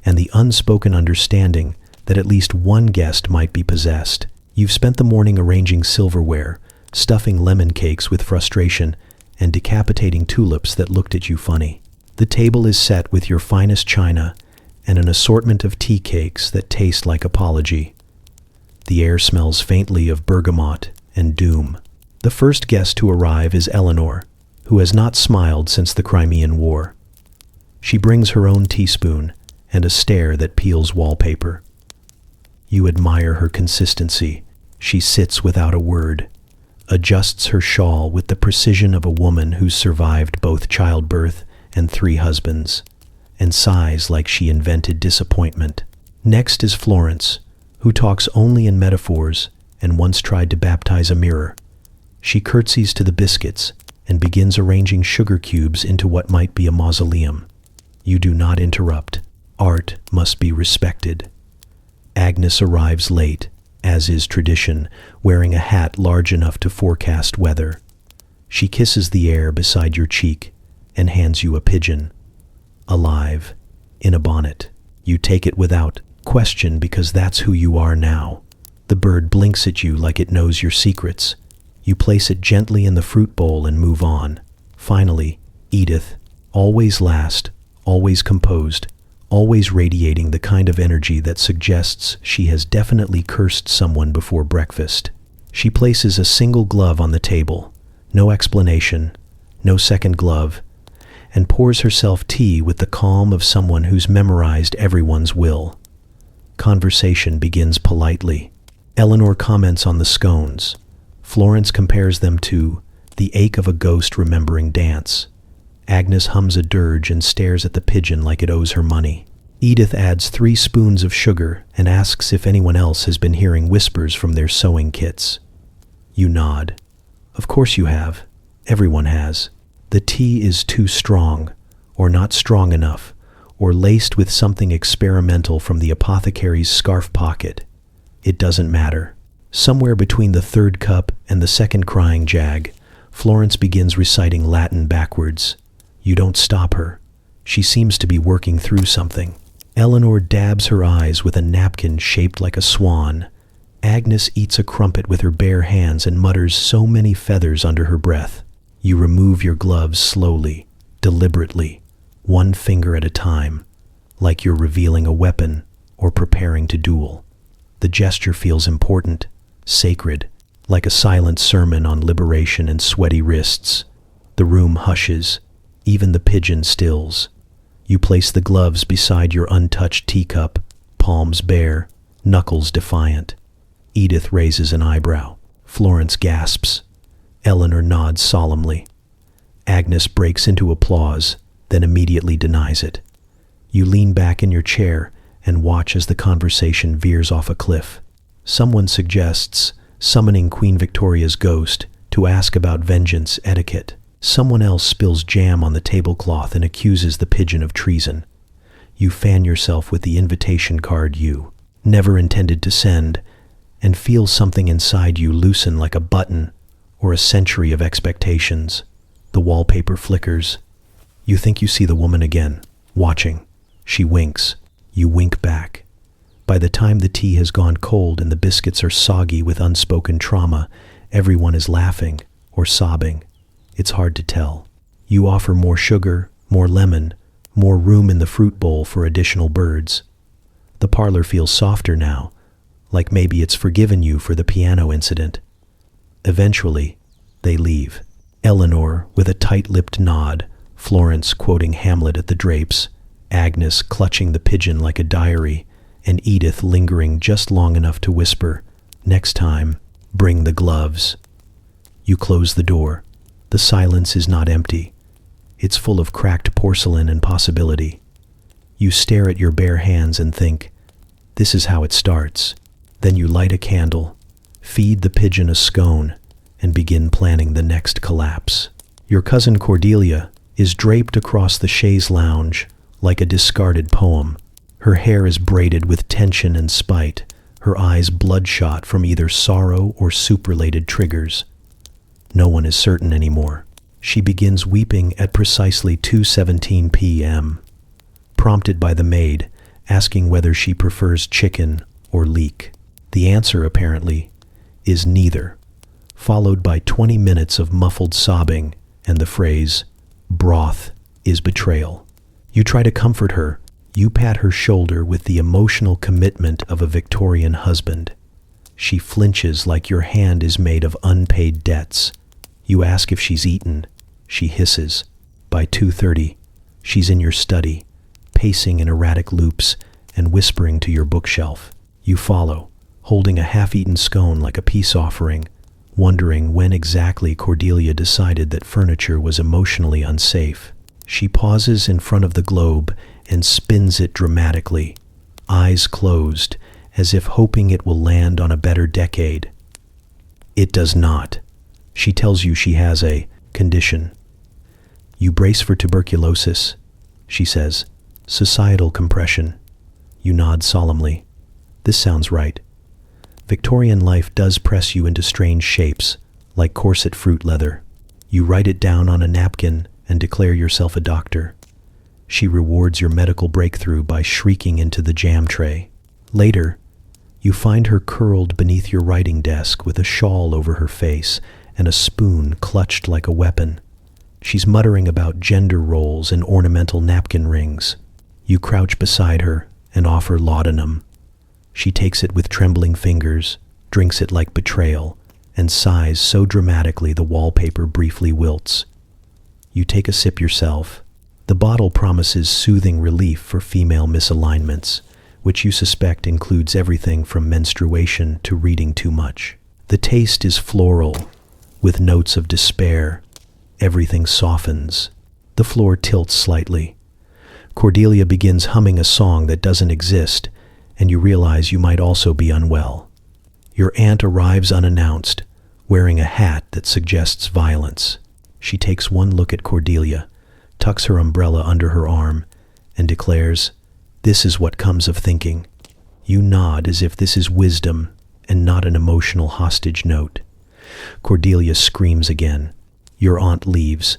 and the unspoken understanding that at least one guest might be possessed. You've spent the morning arranging silverware, stuffing lemon cakes with frustration, and decapitating tulips that looked at you funny. The table is set with your finest china and an assortment of tea cakes that taste like apology. The air smells faintly of bergamot and doom. The first guest to arrive is Eleanor, who has not smiled since the Crimean War. She brings her own teaspoon and a stare that peels wallpaper. You admire her consistency. She sits without a word, adjusts her shawl with the precision of a woman who's survived both childbirth and 3 husbands, and sighs like she invented disappointment. Next is Florence, who talks only in metaphors and once tried to baptize a mirror. She curtsies to the biscuits and begins arranging sugar cubes into what might be a mausoleum. You do not interrupt. Art must be respected. Agnes arrives late, as is tradition, wearing a hat large enough to forecast weather. She kisses the air beside your cheek and hands you a pigeon, alive, in a bonnet. You take it without question because that's who you are now. The bird blinks at you like it knows your secrets. You place it gently in the fruit bowl and move on. Finally, Edith, always last, always composed, always radiating the kind of energy that suggests she has definitely cursed someone before breakfast. She places a single glove on the table, no explanation, no second glove, and pours herself tea with the calm of someone who's memorized everyone's will. Conversation begins politely. Eleanor comments on the scones. Florence compares them to the ache of a ghost remembering dance. Agnes hums a dirge and stares at the pigeon like it owes her money. Edith adds 3 spoons of sugar and asks if anyone else has been hearing whispers from their sewing kits. You nod. Of course you have. Everyone has. The tea is too strong, or not strong enough, or laced with something experimental from the apothecary's scarf pocket. It doesn't matter. Somewhere between the 3rd cup and the 2nd crying jag, Florence begins reciting Latin backwards. You don't stop her. She seems to be working through something. Eleanor dabs her eyes with a napkin shaped like a swan. Agnes eats a crumpet with her bare hands and mutters so many feathers under her breath. You remove your gloves slowly, deliberately, one finger at a time, like you're revealing a weapon or preparing to duel. The gesture feels important, sacred, like a silent sermon on liberation and sweaty wrists. The room hushes, even the pigeon stills. You place the gloves beside your untouched teacup, palms bare, knuckles defiant. Edith raises an eyebrow. Florence gasps. Eleanor nods solemnly. Agnes breaks into applause, then immediately denies it. You lean back in your chair and watch as the conversation veers off a cliff. Someone suggests summoning Queen Victoria's ghost to ask about vengeance etiquette. Someone else spills jam on the tablecloth and accuses the pigeon of treason. You fan yourself with the invitation card you never intended to send, and feel something inside you loosen like a button or a century of expectations. The wallpaper flickers. You think you see the woman again, watching. She winks. You wink back. By the time the tea has gone cold and the biscuits are soggy with unspoken trauma, everyone is laughing or sobbing. It's hard to tell. You offer more sugar, more lemon, more room in the fruit bowl for additional birds. The parlor feels softer now, like maybe it's forgiven you for the piano incident. Eventually, they leave. Eleanor with a tight-lipped nod, Florence quoting Hamlet at the drapes, Agnes clutching the pigeon like a diary, and Edith lingering just long enough to whisper, "Next time, bring the gloves." You close the door. The silence is not empty. It's full of cracked porcelain and possibility. You stare at your bare hands and think, this is how it starts. Then you light a candle, feed the pigeon a scone, and begin planning the next collapse. Your cousin Cordelia is draped across the chaise lounge like a discarded poem. Her hair is braided with tension and spite, her eyes bloodshot from either sorrow or soup-related triggers. No one is certain anymore. She begins weeping at precisely 2:17 p.m., prompted by the maid, asking whether she prefers chicken or leek. The answer, apparently, is neither, followed by 20 minutes of muffled sobbing and the phrase, "broth is betrayal." You try to comfort her. You pat her shoulder with the emotional commitment of a Victorian husband. She flinches like your hand is made of unpaid debts. You ask if she's eaten. She hisses. By 2:30, she's in your study, pacing in erratic loops and whispering to your bookshelf. You follow, holding a half-eaten scone like a peace offering, wondering when exactly Cordelia decided that furniture was emotionally unsafe. She pauses in front of the globe and spins it dramatically, eyes closed, as if hoping it will land on a better decade. It does not. She tells you she has a condition. You brace for tuberculosis, she says. Societal compression. You nod solemnly. This sounds right. Victorian life does press you into strange shapes, like corset fruit leather. You write it down on a napkin and declare yourself a doctor. She rewards your medical breakthrough by shrieking into the jam tray. Later, you find her curled beneath your writing desk with a shawl over her face and a spoon clutched like a weapon. She's muttering about gender roles and ornamental napkin rings. You crouch beside her and offer laudanum. She takes it with trembling fingers, drinks it like betrayal, and sighs so dramatically the wallpaper briefly wilts. You take a sip yourself. The bottle promises soothing relief for female misalignments, which you suspect includes everything from menstruation to reading too much. The taste is floral, with notes of despair. Everything softens. The floor tilts slightly. Cordelia begins humming a song that doesn't exist, and you realize you might also be unwell. Your aunt arrives unannounced, wearing a hat that suggests violence. She takes one look at Cordelia, tucks her umbrella under her arm, and declares, "This is what comes of thinking." You nod as if this is wisdom and not an emotional hostage note. Cordelia screams again. Your aunt leaves.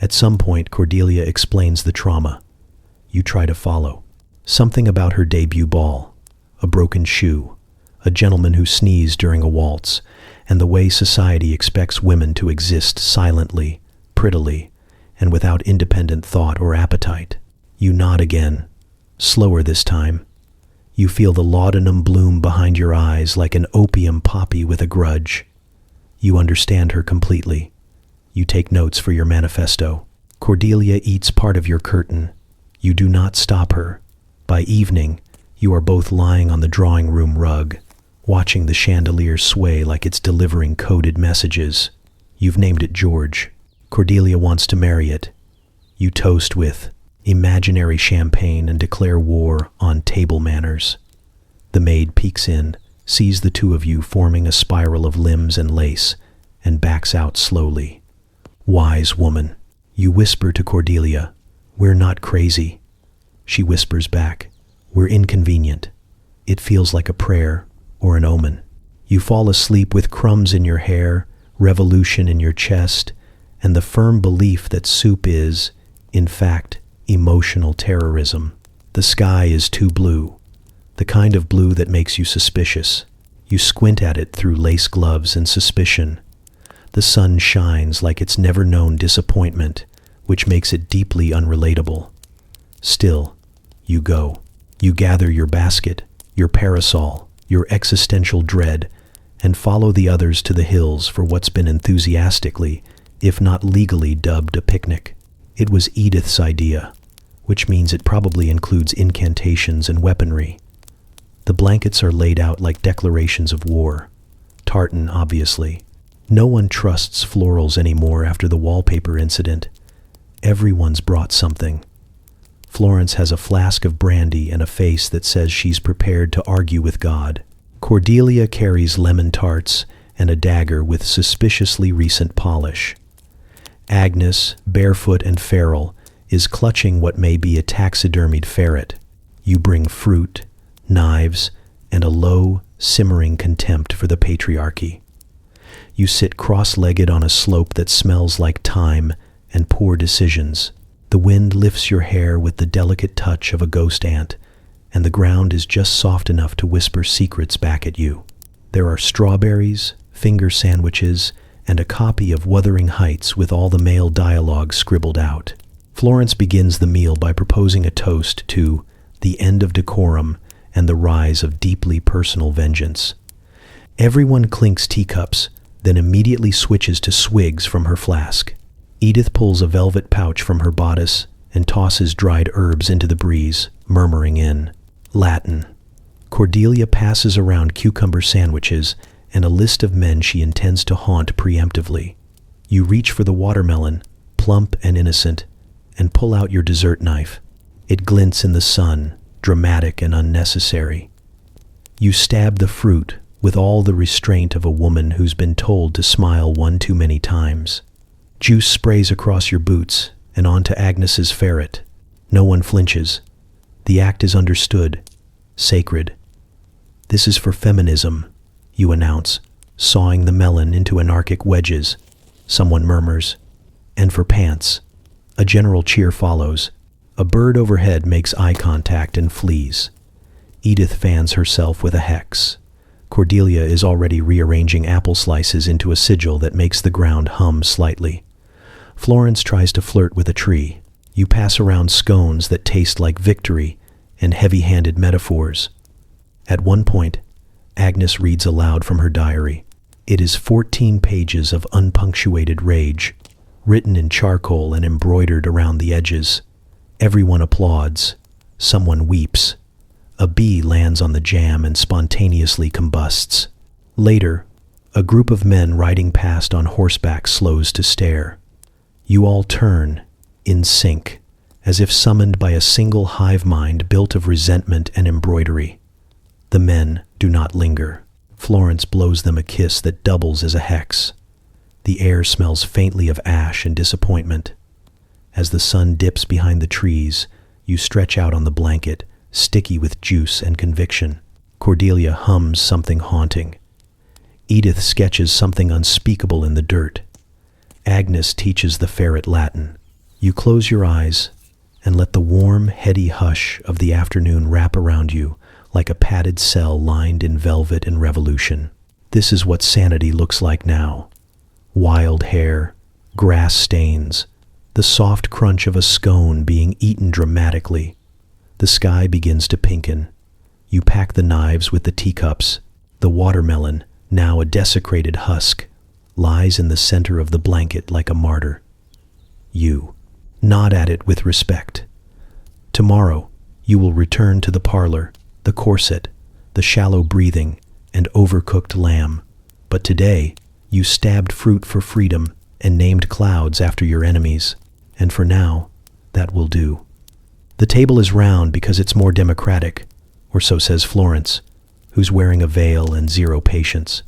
At some point, Cordelia explains the trauma. You try to follow. Something about her debut ball, a broken shoe, a gentleman who sneezed during a waltz, and the way society expects women to exist silently, prettily, and without independent thought or appetite. You nod again, slower this time. You feel the laudanum bloom behind your eyes like an opium poppy with a grudge. You understand her completely. You take notes for your manifesto. Cordelia eats part of your curtain. You do not stop her. By evening, you are both lying on the drawing room rug, watching the chandelier sway like it's delivering coded messages. You've named it George. Cordelia wants to marry it. You toast with imaginary champagne and declare war on table manners. The maid peeks in, sees the two of you forming a spiral of limbs and lace, and backs out slowly. Wise woman. You whisper to Cordelia, "We're not crazy." She whispers back, "We're inconvenient." It feels like a prayer or an omen. You fall asleep with crumbs in your hair, revolution in your chest, and the firm belief that soup is, in fact, emotional terrorism. The sky is too blue, the kind of blue that makes you suspicious. You squint at it through lace gloves and suspicion. The sun shines like it's never known disappointment, which makes it deeply unrelatable. Still, you go. You gather your basket, your parasol, your existential dread, and follow the others to the hills for what's been enthusiastically, if not legally, dubbed a picnic. It was Edith's idea, which means it probably includes incantations and weaponry. The blankets are laid out like declarations of war. Tartan, obviously. No one trusts florals anymore after the wallpaper incident. Everyone's brought something. Florence has a flask of brandy and a face that says she's prepared to argue with God. Cordelia carries lemon tarts and a dagger with suspiciously recent polish. Agnes, barefoot and feral, is clutching what may be a taxidermied ferret. You bring fruit, knives, and a low, simmering contempt for the patriarchy. You sit cross-legged on a slope that smells like time and poor decisions. The wind lifts your hair with the delicate touch of a ghost ant, and the ground is just soft enough to whisper secrets back at you. There are strawberries, finger sandwiches, and a copy of Wuthering Heights with all the male dialogue scribbled out. Florence begins the meal by proposing a toast to the end of decorum and the rise of deeply personal vengeance. Everyone clinks teacups, then immediately switches to swigs from her flask. Edith pulls a velvet pouch from her bodice and tosses dried herbs into the breeze, murmuring in Latin. Cordelia passes around cucumber sandwiches and a list of men she intends to haunt preemptively. You reach for the watermelon, plump and innocent, and pull out your dessert knife. It glints in the sun, dramatic and unnecessary. You stab the fruit with all the restraint of a woman who's been told to smile one too many times. Juice sprays across your boots and onto Agnes's ferret. No one flinches. The act is understood, sacred. This is for feminism, you announce, sawing the melon into anarchic wedges. Someone murmurs, "And for pants." A general cheer follows. A bird overhead makes eye contact and flees. Edith fans herself with a hex. Cordelia is already rearranging apple slices into a sigil that makes the ground hum slightly. Florence tries to flirt with a tree. You pass around scones that taste like victory and heavy-handed metaphors. At one point, Agnes reads aloud from her diary. It is 14 pages of unpunctuated rage, written in charcoal and embroidered around the edges. Everyone applauds. Someone weeps. A bee lands on the jam and spontaneously combusts. Later, a group of men riding past on horseback slows to stare. You all turn, in sync, as if summoned by a single hive mind built of resentment and embroidery. The men do not linger. Florence blows them a kiss that doubles as a hex. The air smells faintly of ash and disappointment. As the sun dips behind the trees, you stretch out on the blanket, sticky with juice and conviction. Cordelia hums something haunting. Edith sketches something unspeakable in the dirt. Agnes teaches the ferret Latin. You close your eyes and let the warm, heady hush of the afternoon wrap around you like a padded cell lined in velvet and revolution. This is what sanity looks like now. Wild hair, grass stains, the soft crunch of a scone being eaten dramatically. The sky begins to pinken. You pack the knives with the teacups. The watermelon, now a desecrated husk, lies in the center of the blanket like a martyr. You nod at it with respect. Tomorrow, you will return to the parlor, the corset, the shallow breathing, and overcooked lamb. But today, you stabbed fruit for freedom and named clouds after your enemies. And for now, that will do. The table is round because it's more democratic, or so says Florence, who's wearing a veil and zero patience.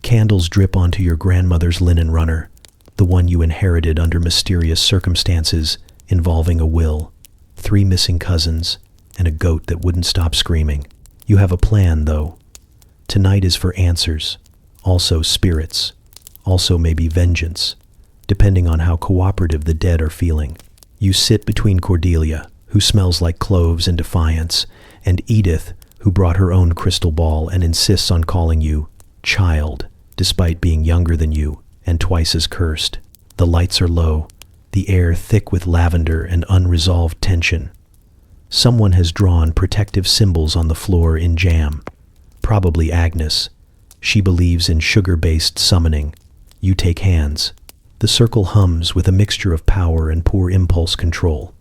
Candles drip onto your grandmother's linen runner, the one you inherited under mysterious circumstances involving a will, 3 missing cousins, and a goat that wouldn't stop screaming. You have a plan, though. Tonight is for answers, also spirits, also maybe vengeance, depending on how cooperative the dead are feeling. You sit between Cordelia, who smells like cloves and defiance, and Edith, who brought her own crystal ball and insists on calling you child, despite being younger than you and twice as cursed. The lights are low, the air thick with lavender and unresolved tension. Someone has drawn protective symbols on the floor in jam. Probably Agnes. She believes in sugar-based summoning. You take hands. The circle hums with a mixture of power and poor impulse control.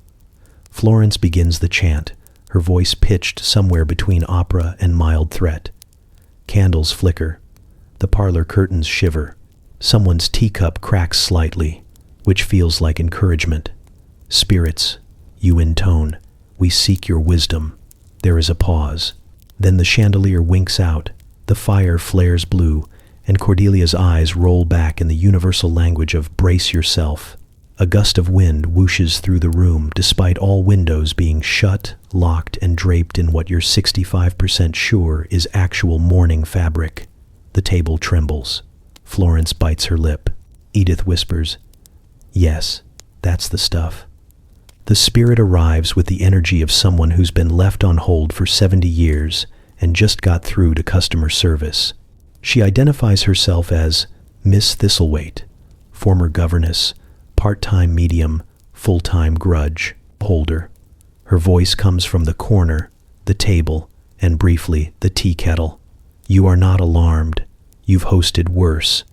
Florence begins the chant, her voice pitched somewhere between opera and mild threat. Candles flicker. The parlor curtains shiver. Someone's teacup cracks slightly, which feels like encouragement. Spirits, you intone, we seek your wisdom. There is a pause. Then the chandelier winks out, the fire flares blue, and Cordelia's eyes roll back in the universal language of brace yourself. A gust of wind whooshes through the room despite all windows being shut, locked, and draped in what you're 65% sure is actual mourning fabric. The table trembles. Florence bites her lip. Edith whispers, "Yes, that's the stuff." The spirit arrives with the energy of someone who's been left on hold for 70 years and just got through to customer service. She identifies herself as Miss Thistlethwaite, former governess, part-time medium, full-time grudge holder. Her voice comes from the corner, the table, and briefly the tea kettle. You are not alarmed. You've hosted worse.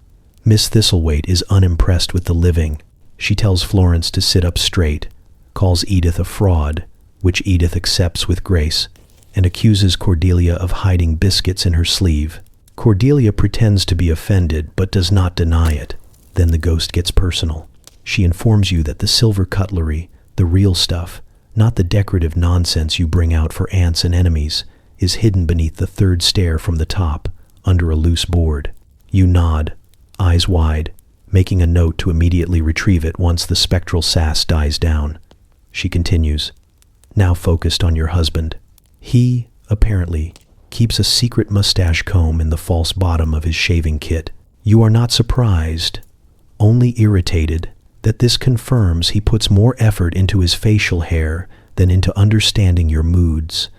Miss Thistlethwaite is unimpressed with the living. She tells Florence to sit up straight, calls Edith a fraud, which Edith accepts with grace, and accuses Cordelia of hiding biscuits in her sleeve. Cordelia pretends to be offended but does not deny it. Then the ghost gets personal. She informs you that the silver cutlery, the real stuff, not the decorative nonsense you bring out for aunts and enemies, is hidden beneath the third stair from the top, under a loose board. You nod, eyes wide, making a note to immediately retrieve it once the spectral sass dies down. She continues, now focused on your husband. He, apparently, keeps a secret mustache comb in the false bottom of his shaving kit. You are not surprised, only irritated, that this confirms he puts more effort into his facial hair than into understanding your moods,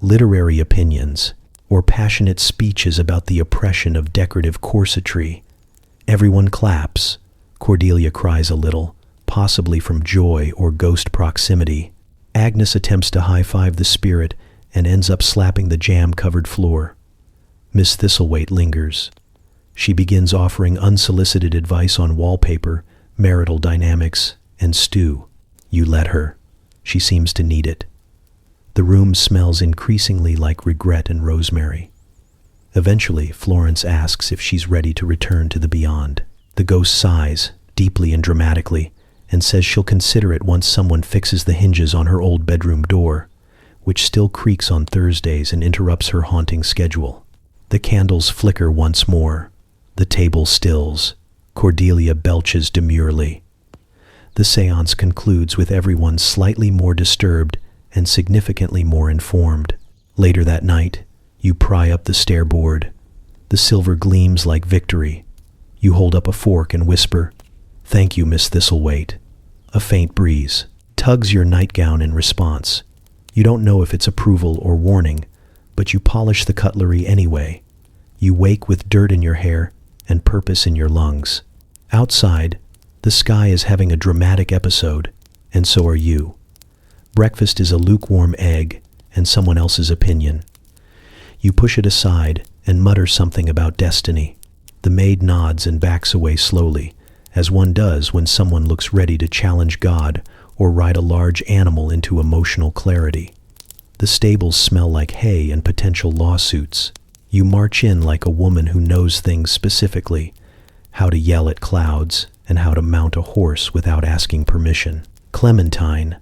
literary opinions, or passionate speeches about the oppression of decorative corsetry. Everyone claps. Cordelia cries a little, possibly from joy or ghost proximity. Agnes attempts to high-five the spirit and ends up slapping the jam-covered floor. Miss Thistlethwaite lingers. She begins offering unsolicited advice on wallpaper, marital dynamics, and stew. You let her. She seems to need it. The room smells increasingly like regret and rosemary. Eventually, Florence asks if she's ready to return to the beyond. The ghost sighs, deeply and dramatically, and says she'll consider it once someone fixes the hinges on her old bedroom door, which still creaks on Thursdays and interrupts her haunting schedule. The candles flicker once more. The table stills. Cordelia belches demurely. The séance concludes with everyone slightly more disturbed and significantly more informed. Later that night, you pry up the stairboard. The silver gleams like victory. You hold up a fork and whisper, "Thank you, Miss Thistlethwaite." A faint breeze tugs your nightgown in response. You don't know if it's approval or warning, but you polish the cutlery anyway. You wake with dirt in your hair and purpose in your lungs. Outside, the sky is having a dramatic episode, and so are you. Breakfast is a lukewarm egg and someone else's opinion. You push it aside and mutter something about destiny. The maid nods and backs away slowly, as one does when someone looks ready to challenge God or ride a large animal into emotional clarity. The stables smell like hay and potential lawsuits. You march in like a woman who knows things specifically, how to yell at clouds and how to mount a horse without asking permission. Clementine,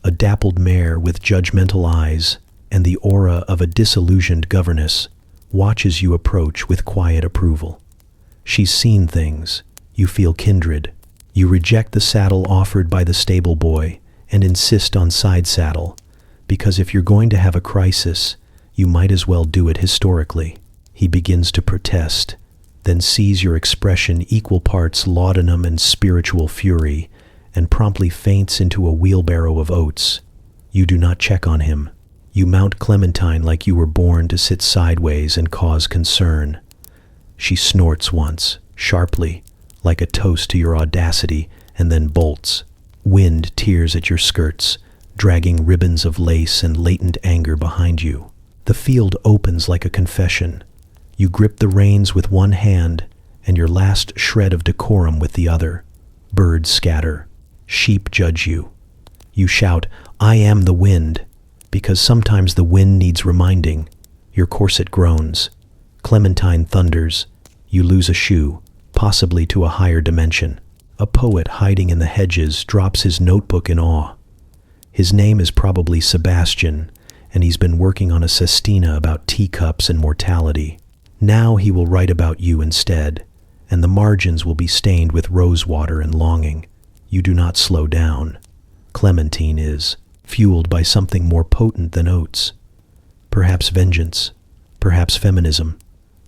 a dappled mare with judgmental eyes and the aura of a disillusioned governess, watches you approach with quiet approval. She's seen things. You feel kindred. You reject the saddle offered by the stable boy and insist on side saddle, because if you're going to have a crisis, you might as well do it historically. He begins to protest, then sees your expression equal parts laudanum and spiritual fury, and promptly faints into a wheelbarrow of oats. You do not check on him. You mount Clementine like you were born to sit sideways and cause concern. She snorts once, sharply, like a toast to your audacity, and then bolts. Wind tears at your skirts, dragging ribbons of lace and latent anger behind you. The field opens like a confession. You grip the reins with one hand and your last shred of decorum with the other. Birds scatter. Sheep judge you. You shout, "I am the wind," because sometimes the wind needs reminding. Your corset groans. Clementine thunders. You lose a shoe, possibly to a higher dimension. A poet hiding in the hedges drops his notebook in awe. His name is probably Sebastian, and he's been working on a sestina about teacups and mortality. Now he will write about you instead, and the margins will be stained with rosewater and longing. You do not slow down. Clementine is, fueled by something more potent than oats. Perhaps vengeance, perhaps feminism.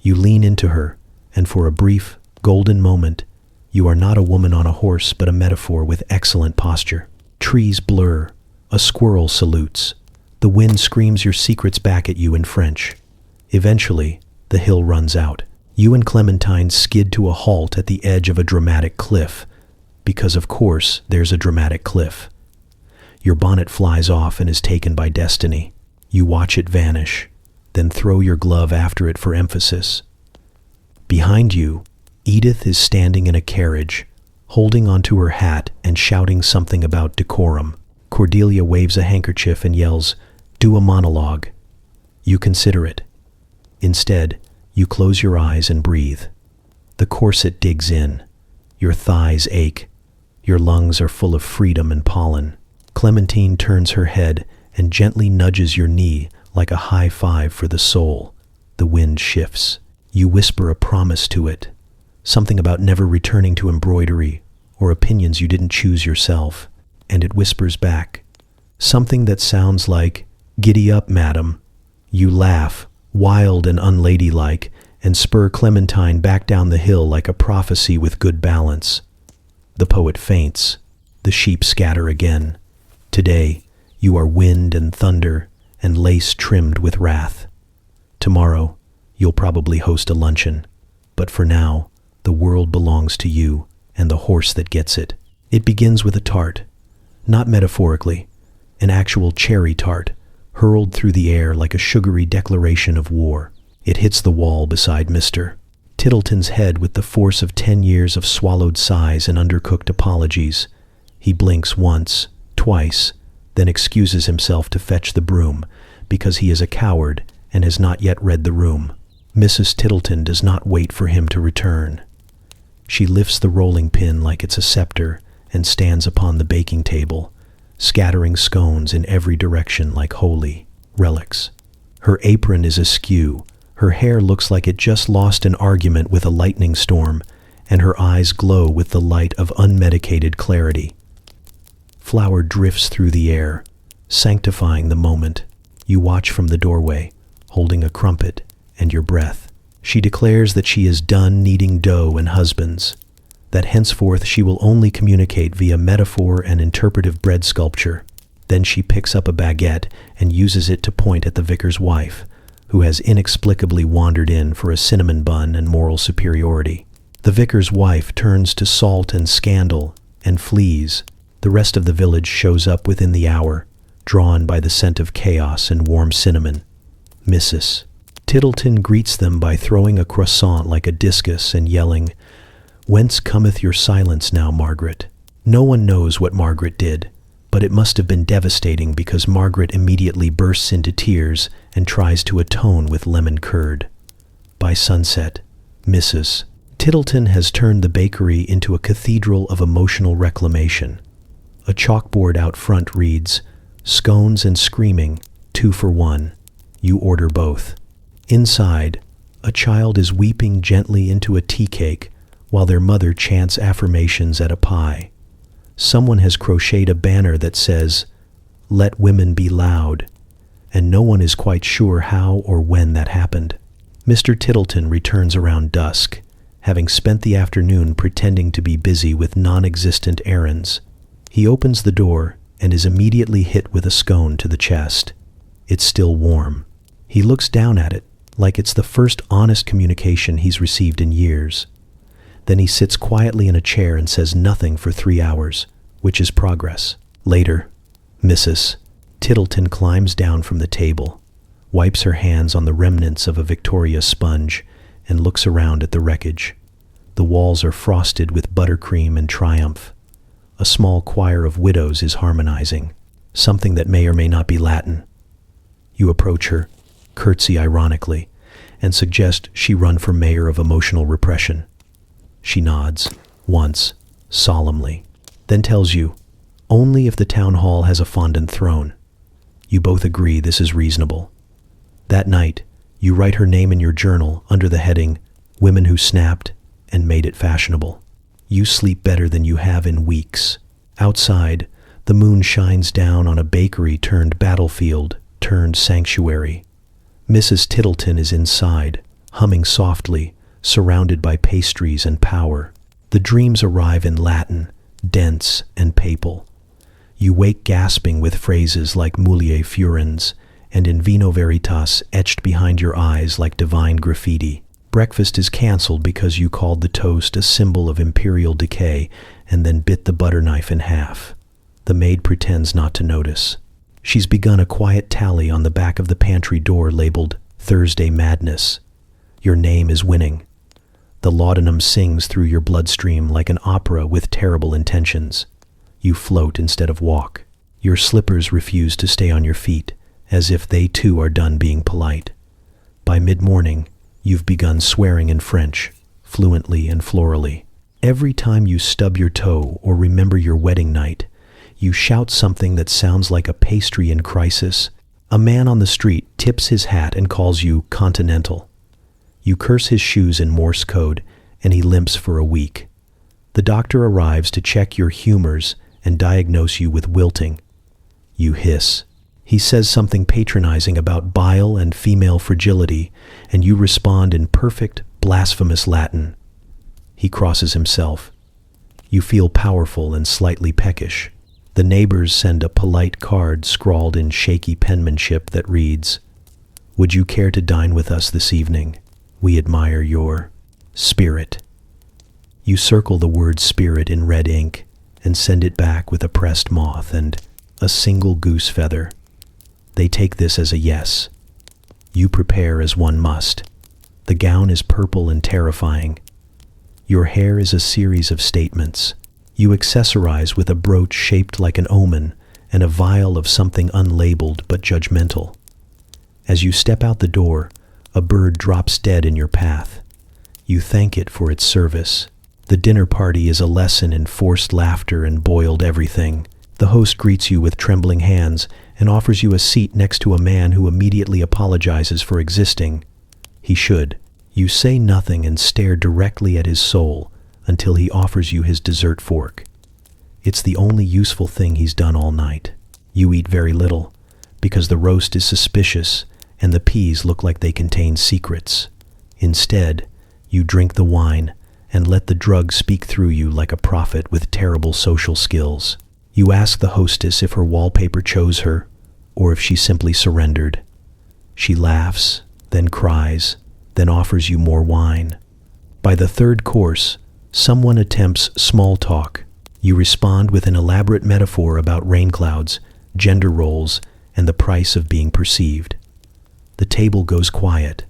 You lean into her, and for a brief, golden moment, you are not a woman on a horse but a metaphor with excellent posture. Trees blur. A squirrel salutes. The wind screams your secrets back at you in French. Eventually, the hill runs out. You and Clementine skid to a halt at the edge of a dramatic cliff, because of course there's a dramatic cliff. Your bonnet flies off and is taken by destiny. You watch it vanish, then throw your glove after it for emphasis. Behind you, Edith is standing in a carriage, holding onto her hat and shouting something about decorum. Cordelia waves a handkerchief and yells, "Do a monologue." You consider it. Instead, you close your eyes and breathe. The corset digs in. Your thighs ache. Your lungs are full of freedom and pollen. Clementine turns her head and gently nudges your knee like a high five for the soul. The wind shifts. You whisper a promise to it, something about never returning to embroidery or opinions you didn't choose yourself, and it whispers back, something that sounds like, "Giddy up, madam." You laugh, wild and unladylike, and spur Clementine back down the hill like a prophecy with good balance. The poet faints. The sheep scatter again. Today, you are wind and thunder and lace trimmed with wrath. Tomorrow, you'll probably host a luncheon. But for now, the world belongs to you and the horse that gets it. It begins with a tart, not metaphorically, an actual cherry tart, hurled through the air like a sugary declaration of war. It hits the wall beside Mr. Tittleton's head with the force of 10 years of swallowed sighs and undercooked apologies. He blinks once, twice, then excuses himself to fetch the broom because he is a coward and has not yet read the room. Mrs. Tittleton does not wait for him to return. She lifts the rolling pin like it's a scepter and stands upon the baking table, scattering scones in every direction like holy relics. Her apron is askew, her hair looks like it just lost an argument with a lightning storm, and her eyes glow with the light of unmedicated clarity. Flour drifts through the air, sanctifying the moment. You watch from the doorway, holding a crumpet and your breath. She declares that she is done kneading dough and husbands, that henceforth she will only communicate via metaphor and interpretive bread sculpture. Then she picks up a baguette and uses it to point at the vicar's wife, who has inexplicably wandered in for a cinnamon bun and moral superiority. The vicar's wife turns to salt and scandal and flees. The rest of the village shows up within the hour, drawn by the scent of chaos and warm cinnamon. Mrs. Tittleton greets them by throwing a croissant like a discus and yelling, "Whence cometh your silence now, Margaret?" No one knows what Margaret did, but it must have been devastating because Margaret immediately bursts into tears and tries to atone with lemon curd. By sunset, Mrs. Tittleton has turned the bakery into a cathedral of emotional reclamation. A chalkboard out front reads, "Scones and screaming, 2 for 1. You order both." Inside, a child is weeping gently into a tea cake while their mother chants affirmations at a pie. Someone has crocheted a banner that says, "Let women be loud," and no one is quite sure how or when that happened. Mr. Tittleton returns around dusk, having spent the afternoon pretending to be busy with non-existent errands. He opens the door and is immediately hit with a scone to the chest. It's still warm. He looks down at it like it's the first honest communication he's received in years. Then he sits quietly in a chair and says nothing for 3 hours, which is progress. Later, Mrs. Tittleton climbs down from the table, wipes her hands on the remnants of a Victorian sponge, and looks around at the wreckage. The walls are frosted with buttercream and triumph. A small choir of widows is harmonizing, something that may or may not be Latin. You approach her, curtsy ironically, and suggest she run for mayor of emotional repression. She nods, once, solemnly, then tells you, only if the town hall has a fondant throne. You both agree this is reasonable. That night, you write her name in your journal under the heading, "Women Who Snapped and Made It Fashionable." You sleep better than you have in weeks. Outside, the moon shines down on a bakery turned battlefield, turned sanctuary. Mrs. Tittleton is inside, humming softly, surrounded by pastries and power. The dreams arrive in Latin, dense and papal. You wake gasping with phrases like mulier furens and in vino veritas etched behind your eyes like divine graffiti. Breakfast is canceled because you called the toast a symbol of imperial decay and then bit the butter knife in half. The maid pretends not to notice. She's begun a quiet tally on the back of the pantry door labeled Thursday Madness. Your name is winning. The laudanum sings through your bloodstream like an opera with terrible intentions. You float instead of walk. Your slippers refuse to stay on your feet, as if they too are done being polite. By mid-morning, you've begun swearing in French, fluently and florally. Every time you stub your toe or remember your wedding night, you shout something that sounds like a pastry in crisis. A man on the street tips his hat and calls you continental. You curse his shoes in Morse code, and he limps for a week. The doctor arrives to check your humors and diagnose you with wilting. You hiss. He says something patronizing about bile and female fragility, and you respond in perfect, blasphemous Latin. He crosses himself. You feel powerful and slightly peckish. The neighbors send a polite card scrawled in shaky penmanship that reads, "Would you care to dine with us this evening? We admire your spirit." You circle the word spirit in red ink and send it back with a pressed moth and a single goose feather. They take this as a yes. You prepare as one must. The gown is purple and terrifying. Your hair is a series of statements. You accessorize with a brooch shaped like an omen and a vial of something unlabeled but judgmental. As you step out the door, a bird drops dead in your path. You thank it for its service. The dinner party is a lesson in forced laughter and boiled everything. The host greets you with trembling hands and offers you a seat next to a man who immediately apologizes for existing. He should. You say nothing and stare directly at his soul until he offers you his dessert fork. It's the only useful thing he's done all night. You eat very little, because the roast is suspicious and the peas look like they contain secrets. Instead, you drink the wine and let the drug speak through you like a prophet with terrible social skills. You ask the hostess if her wallpaper chose her, or if she simply surrendered. She laughs, then cries, then offers you more wine. By the third course, someone attempts small talk. You respond with an elaborate metaphor about rain clouds, gender roles, and the price of being perceived. The table goes quiet.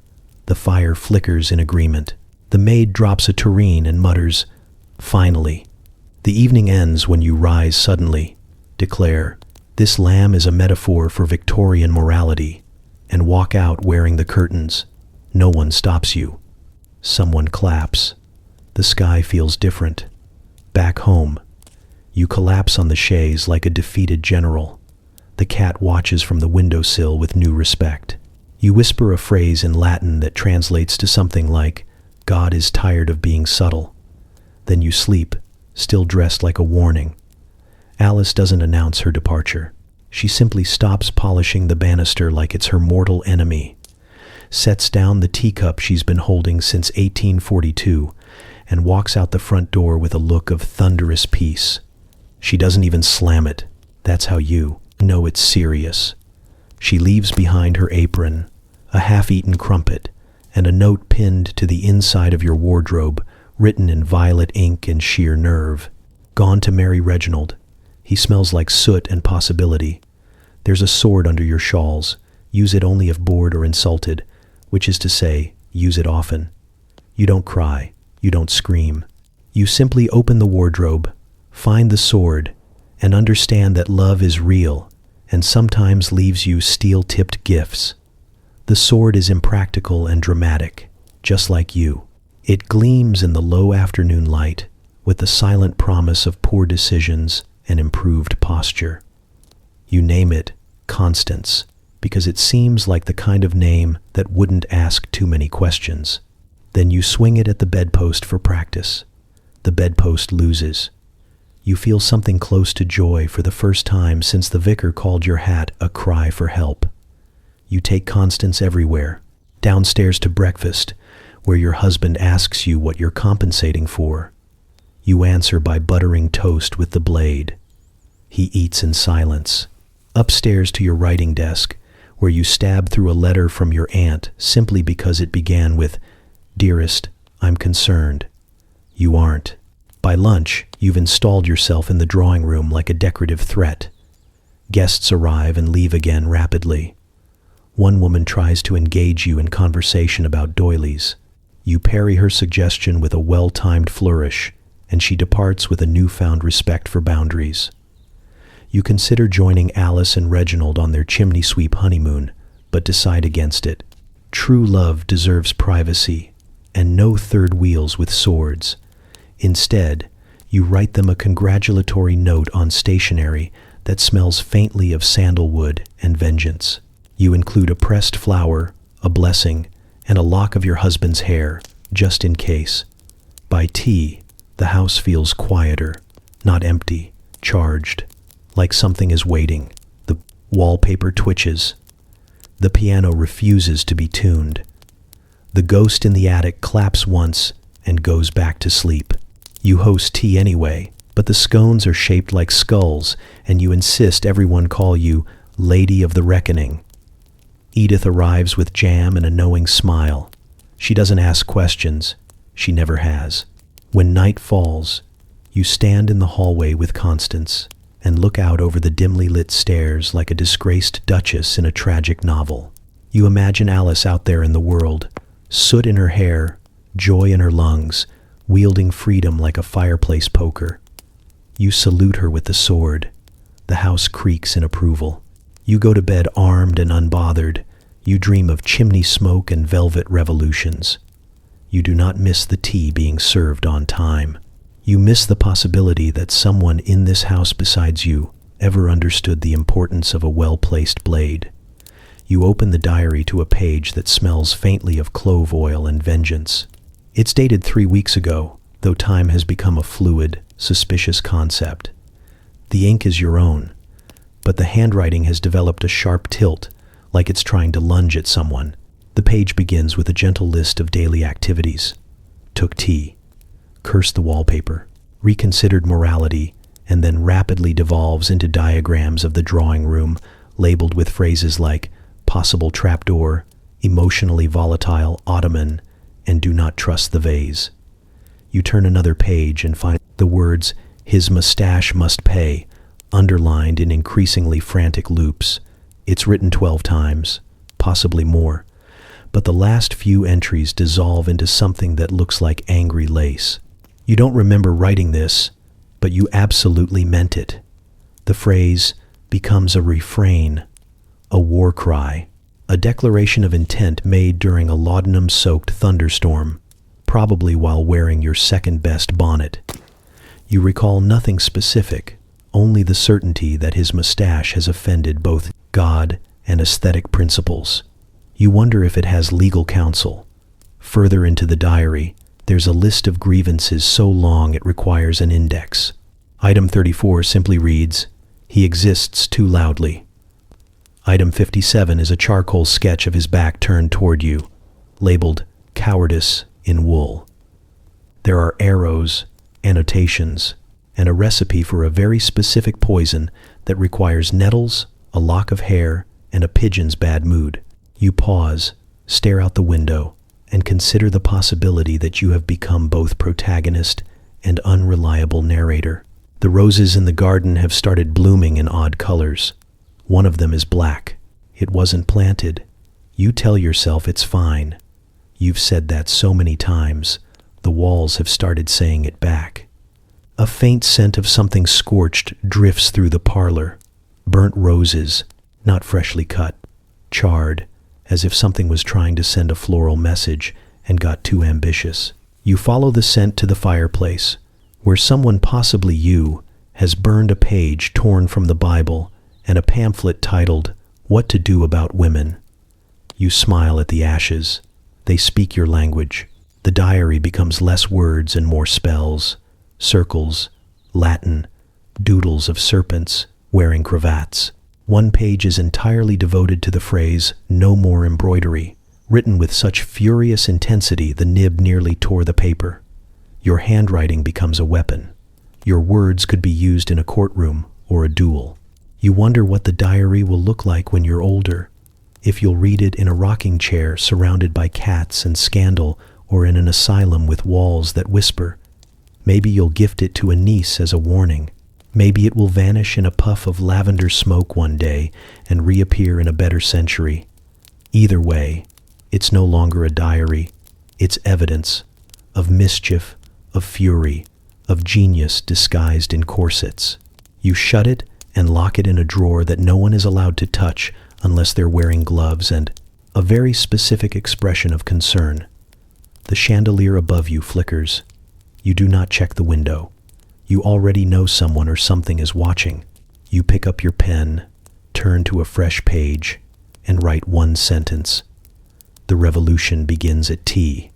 The fire flickers in agreement. The maid drops a tureen and mutters, "Finally." The evening ends when you rise suddenly, declare, "This lamb is a metaphor for Victorian morality," and walk out wearing the curtains. No one stops you. Someone claps. The sky feels different. Back home, you collapse on the chaise like a defeated general. The cat watches from the windowsill with new respect. You whisper a phrase in Latin that translates to something like, "God is tired of being subtle." Then you sleep, still dressed like a warning. Alice doesn't announce her departure. She simply stops polishing the banister like it's her mortal enemy, sets down the teacup she's been holding since 1842, and walks out the front door with a look of thunderous peace. She doesn't even slam it. That's how you know it's serious. She leaves behind her apron, a half-eaten crumpet, and a note pinned to the inside of your wardrobe, written in violet ink and sheer nerve. "Gone to marry Reginald. He smells like soot and possibility. There's a sword under your shawls. Use it only if bored or insulted, which is to say, use it often." You don't cry. You don't scream. You simply open the wardrobe, find the sword, and understand that love is real and sometimes leaves you steel-tipped gifts. The sword is impractical and dramatic, just like you. It gleams in the low afternoon light with the silent promise of poor decisions and improved posture. You name it Constance because it seems like the kind of name that wouldn't ask too many questions. Then you swing it at the bedpost for practice. The bedpost loses. You feel something close to joy for the first time since the vicar called your hat a cry for help. You take Constance everywhere, downstairs to breakfast, where your husband asks you what you're compensating for. You answer by buttering toast with the blade. He eats in silence. Upstairs to your writing desk, where you stab through a letter from your aunt simply because it began with, "Dearest, I'm concerned." You aren't. By lunch, you've installed yourself in the drawing room like a decorative threat. Guests arrive and leave again rapidly. One woman tries to engage you in conversation about doilies. You parry her suggestion with a well-timed flourish, and she departs with a newfound respect for boundaries. You consider joining Alice and Reginald on their chimney sweep honeymoon, but decide against it. True love deserves privacy, and no third wheels with swords. Instead, you write them a congratulatory note on stationery that smells faintly of sandalwood and vengeance. You include a pressed flower, a blessing, and a lock of your husband's hair, just in case. By tea, the house feels quieter, not empty, charged, like something is waiting. The Wallpaper twitches. The piano refuses to be tuned. The ghost in the attic claps once and goes back to sleep. You host tea anyway, but the scones are shaped like skulls, and you insist everyone call you Lady of the Reckoning. Edith arrives with jam and a knowing smile. She doesn't ask questions. She never has. When night falls, you stand in the hallway with Constance and look out over the dimly lit stairs like a disgraced duchess in a tragic novel. You imagine Alice out there in the world, soot in her hair, joy in her lungs, wielding freedom like a fireplace poker. You salute her with the sword. The house creaks in approval. You go to bed armed and unbothered. You dream of chimney smoke and velvet revolutions. You do not miss the tea being served on time. You miss the possibility that someone in this house besides you ever understood the importance of a well-placed blade. You open the diary to a page that smells faintly of clove oil and vengeance. It's dated 3 weeks ago, though time has become a fluid, suspicious concept. The ink is your own, but the handwriting has developed a sharp tilt, like it's trying to lunge at someone. The page begins with a gentle list of daily activities. Took tea, cursed the wallpaper, reconsidered morality, and then rapidly devolves into diagrams of the drawing room, labeled with phrases like possible trapdoor, emotionally volatile ottoman, and do not trust the vase. You turn another page and find the words, his mustache must pay, underlined in increasingly frantic loops. It's written 12 times, possibly more, but the last few entries dissolve into something that looks like angry lace. You don't remember writing this, but you absolutely meant it. The phrase becomes a refrain, a war cry, a declaration of intent made during a laudanum-soaked thunderstorm, probably while wearing your second-best bonnet. You recall nothing specific, only the certainty that his mustache has offended both God and aesthetic principles. You wonder if it has legal counsel. Further into the diary, there's a list of grievances so long it requires an index. Item 34 simply reads, he exists too loudly. Item 57 is a charcoal sketch of his back turned toward you, labeled cowardice in wool. There are arrows, annotations, and a recipe for a very specific poison that requires nettles, a lock of hair, and a pigeon's bad mood. You pause, stare out the window, and consider the possibility that you have become both protagonist and unreliable narrator. The roses in the garden have started blooming in odd colors. One of them is black. It wasn't planted. You tell yourself it's fine. You've said that so many times, the walls have started saying it back. A faint scent of something scorched drifts through the parlor. Burnt roses, not freshly cut, charred, as if something was trying to send a floral message and got too ambitious. You follow the scent to the fireplace, where someone, possibly you, has burned a page torn from the Bible and a pamphlet titled, What to Do About Women. You smile at the ashes. They speak your language. The diary becomes less words and more spells, circles, Latin, doodles of serpents wearing cravats. One page is entirely devoted to the phrase, no more embroidery, written with such furious intensity the nib nearly tore the paper. Your handwriting becomes a weapon. Your words could be used in a courtroom or a duel. You wonder what the diary will look like when you're older, if you'll read it in a rocking chair surrounded by cats and scandal, or in an asylum with walls that whisper. Maybe you'll gift it to a niece as a warning. Maybe it will vanish in a puff of lavender smoke one day and reappear in a better century. Either way, it's no longer a diary. It's evidence of mischief, of fury, of genius disguised in corsets. You shut it and lock it in a drawer that no one is allowed to touch unless they're wearing gloves and a very specific expression of concern. The chandelier above you flickers. You do not check the window. You already know someone or something is watching. You pick up your pen, turn to a fresh page, and write one sentence. The revolution begins at tea.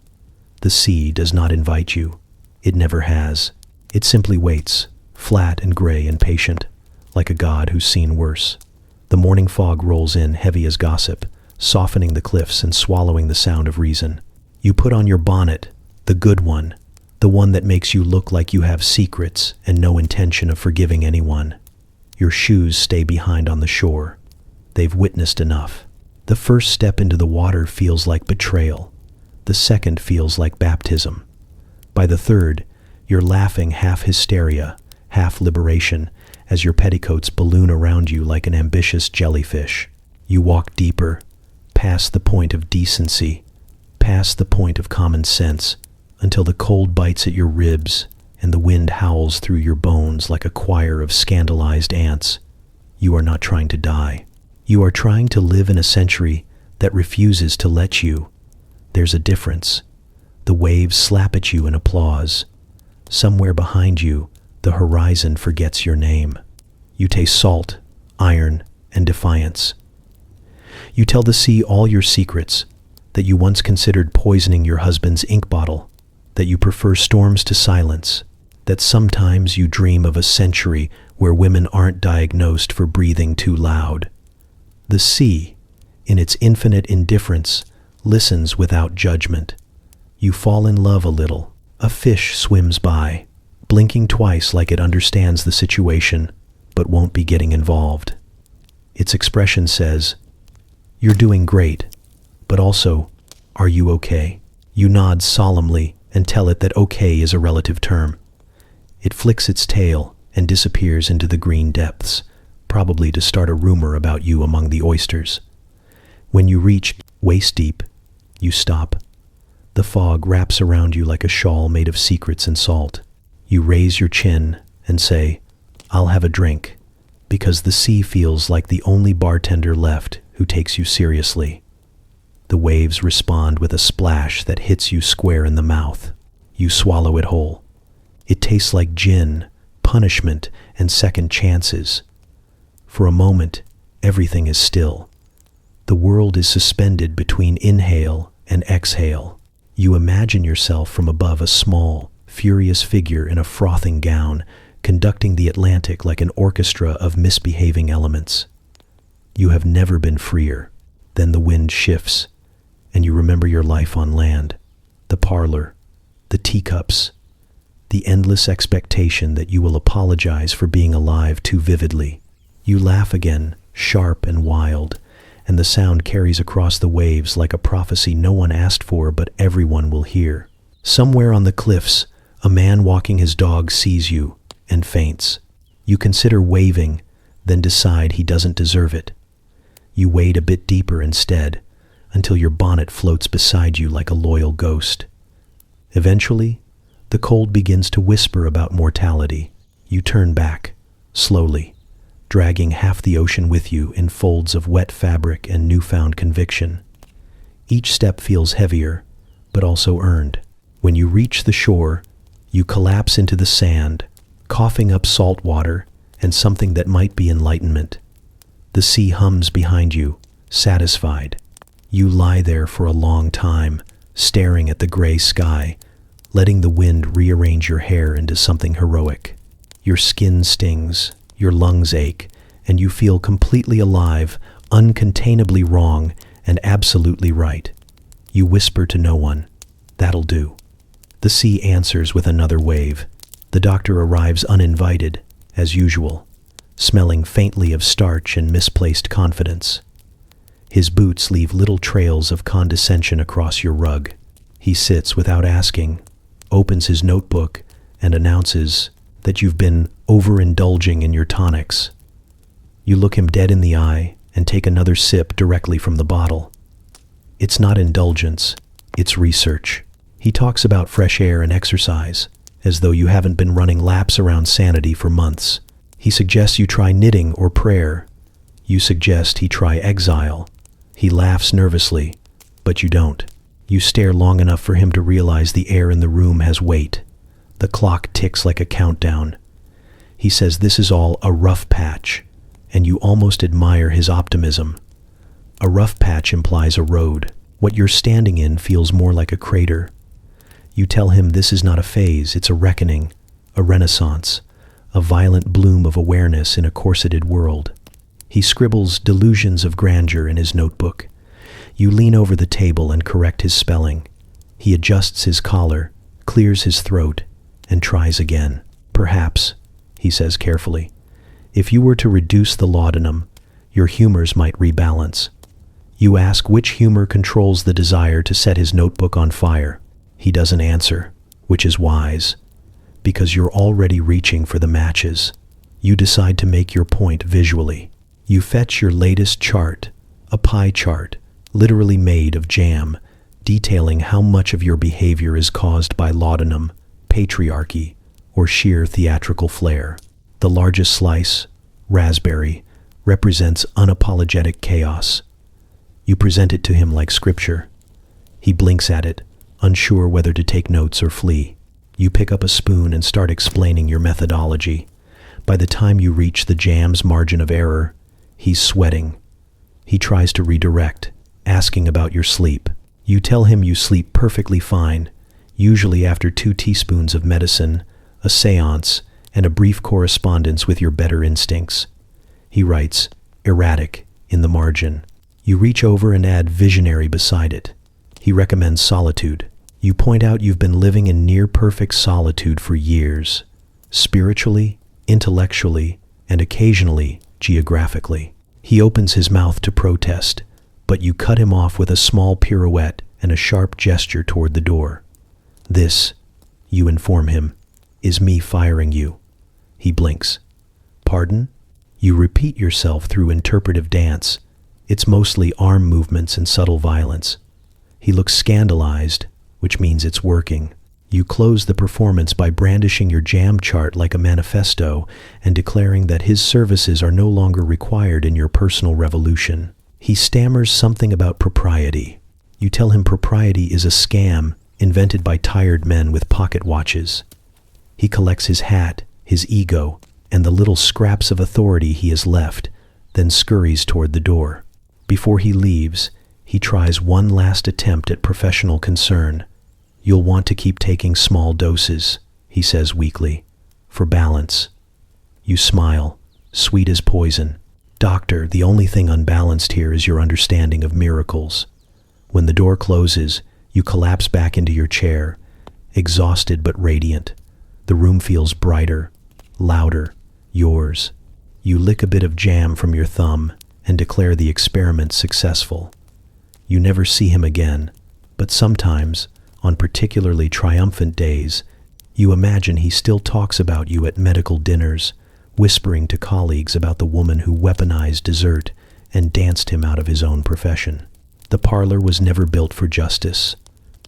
The sea does not invite you. It never has. It simply waits, flat and gray and patient, like a god who's seen worse. The morning fog rolls in heavy as gossip, softening the cliffs and swallowing the sound of reason. You put on your bonnet, the good one, the one that makes you look like you have secrets and no intention of forgiving anyone. Your shoes stay behind on the shore. They've witnessed enough. The first step into the water feels like betrayal. The second feels like baptism. By the third, you're laughing half hysteria, half liberation, as your petticoats balloon around you like an ambitious jellyfish. You walk deeper, past the point of decency, past the point of common sense, until the cold bites at your ribs and the wind howls through your bones like a choir of scandalized ants. You are not trying to die. You are trying to live in a century that refuses to let you. There's a difference. The waves slap at you in applause. Somewhere behind you, the horizon forgets your name. You taste salt, iron, and defiance. You tell the sea all your secrets, that you once considered poisoning your husband's ink bottle, that you prefer storms to silence, that sometimes you dream of a century where women aren't diagnosed for breathing too loud. The sea, in its infinite indifference, listens without judgment. You fall in love a little. A fish swims by, blinking twice like it understands the situation, but won't be getting involved. Its expression says, "You're doing great, but also, are you okay?" You nod solemnly and tell it that okay is a relative term. It flicks its tail and disappears into the green depths, probably to start a rumor about you among the oysters. When you reach waist deep, you stop. The fog wraps around you like a shawl made of secrets and salt. You raise your chin and say, "I'll have a drink," because the sea feels like the only bartender left who takes you seriously. The waves respond with a splash that hits you square in the mouth. You swallow it whole. It tastes like gin, punishment, and second chances. For a moment, everything is still. The world is suspended between inhale and exhale. You imagine yourself from above a small, furious figure in a frothing gown, conducting the Atlantic like an orchestra of misbehaving elements. You have never been freer. Then the wind shifts, and you remember your life on land, the parlor, the teacups, the endless expectation that you will apologize for being alive too vividly. You laugh again, sharp and wild, and the sound carries across the waves like a prophecy no one asked for but everyone will hear. Somewhere on the cliffs, a man walking his dog sees you and faints. You consider waving, then decide he doesn't deserve it. You wade a bit deeper instead, until your bonnet floats beside you like a loyal ghost. Eventually, the cold begins to whisper about mortality. You turn back, slowly, dragging half the ocean with you in folds of wet fabric and newfound conviction. Each step feels heavier, but also earned. When you reach the shore, you collapse into the sand, coughing up salt water and something that might be enlightenment. The sea hums behind you, satisfied. You lie there for a long time, staring at the gray sky, letting the wind rearrange your hair into something heroic. Your skin stings, your lungs ache, and you feel completely alive, uncontainably wrong, and absolutely right. You whisper to no one, "That'll do." The sea answers with another wave. The doctor arrives uninvited, as usual, smelling faintly of starch and misplaced confidence. His boots leave little trails of condescension across your rug. He sits without asking, opens his notebook, and announces that you've been overindulging in your tonics. You look him dead in the eye and take another sip directly from the bottle. It's not indulgence, it's research. He talks about fresh air and exercise, as though you haven't been running laps around sanity for months. He suggests you try knitting or prayer. You suggest he try exile. He laughs nervously, but you don't. You stare long enough for him to realize the air in the room has weight. The clock ticks like a countdown. He says this is all a rough patch, and you almost admire his optimism. A rough patch implies a road. What you're standing in feels more like a crater. You tell him this is not a phase, it's a reckoning, a renaissance, a violent bloom of awareness in a corseted world. He scribbles delusions of grandeur in his notebook. You lean over the table and correct his spelling. He adjusts his collar, clears his throat, and tries again. Perhaps, he says carefully, if you were to reduce the laudanum, your humors might rebalance. You ask which humor controls the desire to set his notebook on fire. He doesn't answer, which is wise, because you're already reaching for the matches. You decide to make your point visually. You fetch your latest chart, a pie chart, literally made of jam, detailing how much of your behavior is caused by laudanum, patriarchy, or sheer theatrical flair. The largest slice, raspberry, represents unapologetic chaos. You present it to him like scripture. He blinks at it, unsure whether to take notes or flee. You pick up a spoon and start explaining your methodology. By the time you reach the jam's margin of error, he's sweating. He tries to redirect, asking about your sleep. You tell him you sleep perfectly fine, usually after 2 teaspoons of medicine, a seance, and a brief correspondence with your better instincts. He writes, erratic, in the margin. You reach over and add visionary beside it. He recommends solitude. You point out you've been living in near-perfect solitude for years, spiritually, intellectually, and occasionally geographically. He opens his mouth to protest, but you cut him off with a small pirouette and a sharp gesture toward the door. This, you inform him, is me firing you. He blinks. Pardon? You repeat yourself through interpretive dance. It's mostly arm movements and subtle violence. He looks scandalized, which means it's working. You close the performance by brandishing your jam chart like a manifesto and declaring that his services are no longer required in your personal revolution. He stammers something about propriety. You tell him propriety is a scam invented by tired men with pocket watches. He collects his hat, his ego, and the little scraps of authority he has left, then scurries toward the door. Before he leaves, he tries one last attempt at professional concern. You'll want to keep taking small doses, he says weakly, for balance. You smile, sweet as poison. Doctor, the only thing unbalanced here is your understanding of miracles. When the door closes, you collapse back into your chair, exhausted but radiant. The room feels brighter, louder, yours. You lick a bit of jam from your thumb and declare the experiment successful. You never see him again, but sometimes, on particularly triumphant days, you imagine he still talks about you at medical dinners, whispering to colleagues about the woman who weaponized dessert and danced him out of his own profession. The parlor was never built for justice,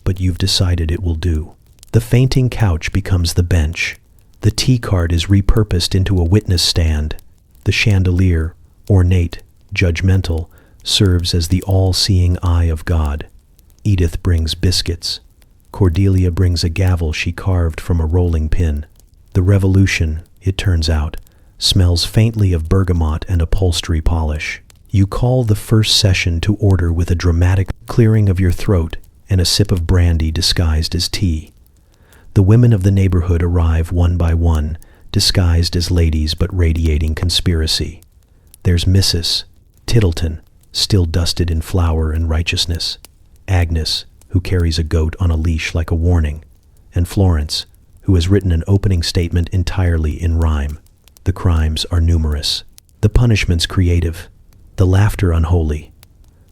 but you've decided it will do. The fainting couch becomes the bench. The tea cart is repurposed into a witness stand. The chandelier, ornate, judgmental, serves as the all-seeing eye of God. Edith brings biscuits. Cordelia brings a gavel she carved from a rolling pin. The revolution, it turns out, smells faintly of bergamot and upholstery polish. You call the first session to order with a dramatic clearing of your throat and a sip of brandy disguised as tea. The women of the neighborhood arrive one by one, disguised as ladies but radiating conspiracy. There's Mrs. Tittleton, still dusted in flour and righteousness. Agnes, who carries a goat on a leash like a warning. And Florence, who has written an opening statement entirely in rhyme. The crimes are numerous. The punishments creative. The laughter unholy.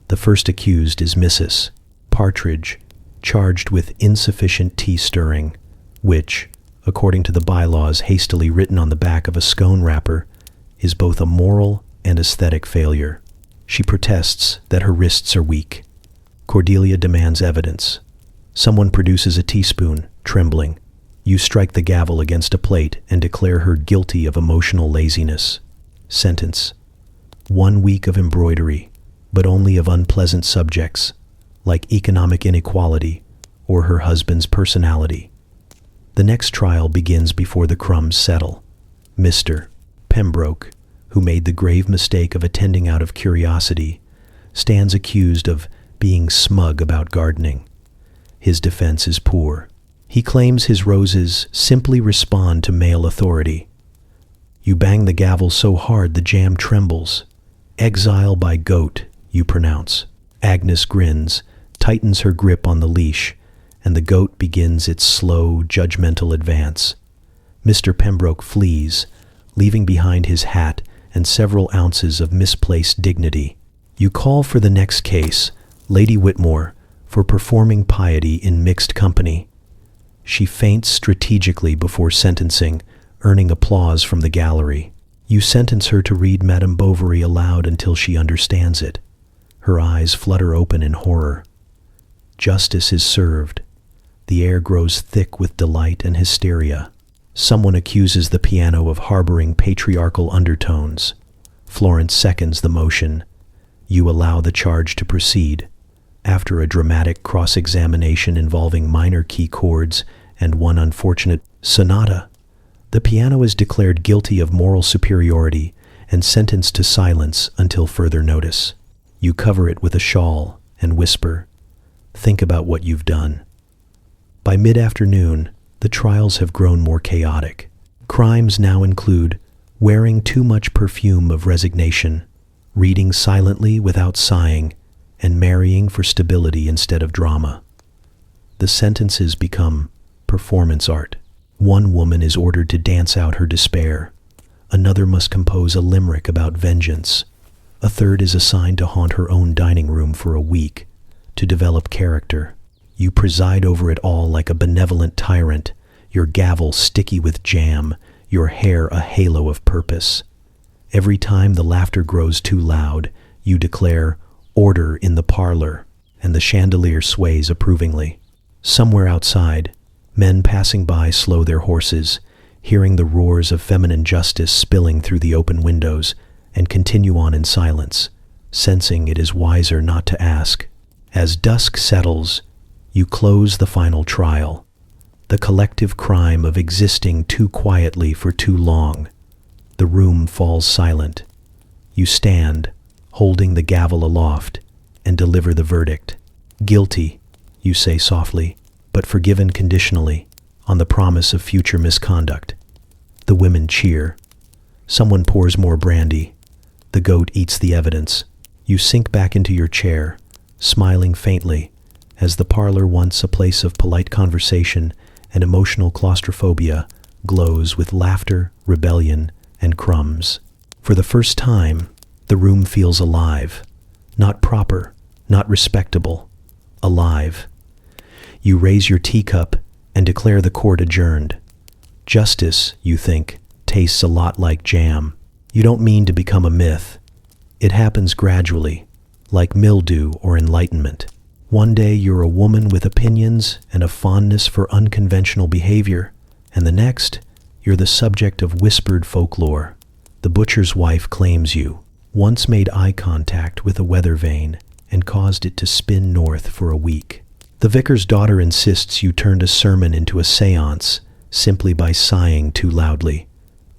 The first accused is Mrs. Partridge, charged with insufficient tea stirring, which, according to the bylaws hastily written on the back of a scone wrapper, is both a moral and aesthetic failure. She protests that her wrists are weak. Cordelia demands evidence. Someone produces a teaspoon, trembling. You strike the gavel against a plate and declare her guilty of emotional laziness. Sentence: 1 week of embroidery, but only of unpleasant subjects, like economic inequality or her husband's personality. The next trial begins before the crumbs settle. Mr. Pembroke, who made the grave mistake of attending out of curiosity, stands accused of being smug about gardening. His defense is poor. He claims his roses simply respond to male authority. You bang the gavel so hard the jam trembles. Exile by goat, you pronounce. Agnes grins, tightens her grip on the leash, and the goat begins its slow, judgmental advance. Mr. Pembroke flees, leaving behind his hat and several ounces of misplaced dignity. You call for the next case, Lady Whitmore, for performing piety in mixed company. She faints strategically before sentencing, earning applause from the gallery. You sentence her to read Madame Bovary aloud until she understands it. Her eyes flutter open in horror. Justice is served. The air grows thick with delight and hysteria. Someone accuses the piano of harboring patriarchal undertones. Florence seconds the motion. You allow the charge to proceed. After a dramatic cross-examination involving minor key chords and one unfortunate sonata, the piano is declared guilty of moral superiority and sentenced to silence until further notice. You cover it with a shawl and whisper, "Think about what you've done." By mid-afternoon, the trials have grown more chaotic. Crimes now include wearing too much perfume of resignation, reading silently without sighing, and marrying for stability instead of drama. The sentences become performance art. One woman is ordered to dance out her despair. Another must compose a limerick about vengeance. A third is assigned to haunt her own dining room for a week, to develop character. You preside over it all like a benevolent tyrant, your gavel sticky with jam, your hair a halo of purpose. Every time the laughter grows too loud, you declare, "Order in the parlor," and the chandelier sways approvingly. Somewhere outside, men passing by slow their horses, hearing the roars of feminine justice spilling through the open windows, and continue on in silence, sensing it is wiser not to ask. As dusk settles, you close the final trial, the collective crime of existing too quietly for too long. The room falls silent. You stand, holding the gavel aloft, and deliver the verdict. "Guilty," you say softly, "but forgiven conditionally, on the promise of future misconduct." The women cheer. Someone pours more brandy. The goat eats the evidence. You sink back into your chair, smiling faintly, as the parlor, once a place of polite conversation and emotional claustrophobia, glows with laughter, rebellion, and crumbs. For the first time, the room feels alive. Not proper, not respectable. Alive. You raise your teacup and declare the court adjourned. Justice, you think, tastes a lot like jam. You don't mean to become a myth. It happens gradually, like mildew or enlightenment. One day you're a woman with opinions and a fondness for unconventional behavior, and the next, you're the subject of whispered folklore. The butcher's wife claims you, once made eye contact with a weather vane and caused it to spin north for a week. The vicar's daughter insists you turned a sermon into a séance simply by sighing too loudly.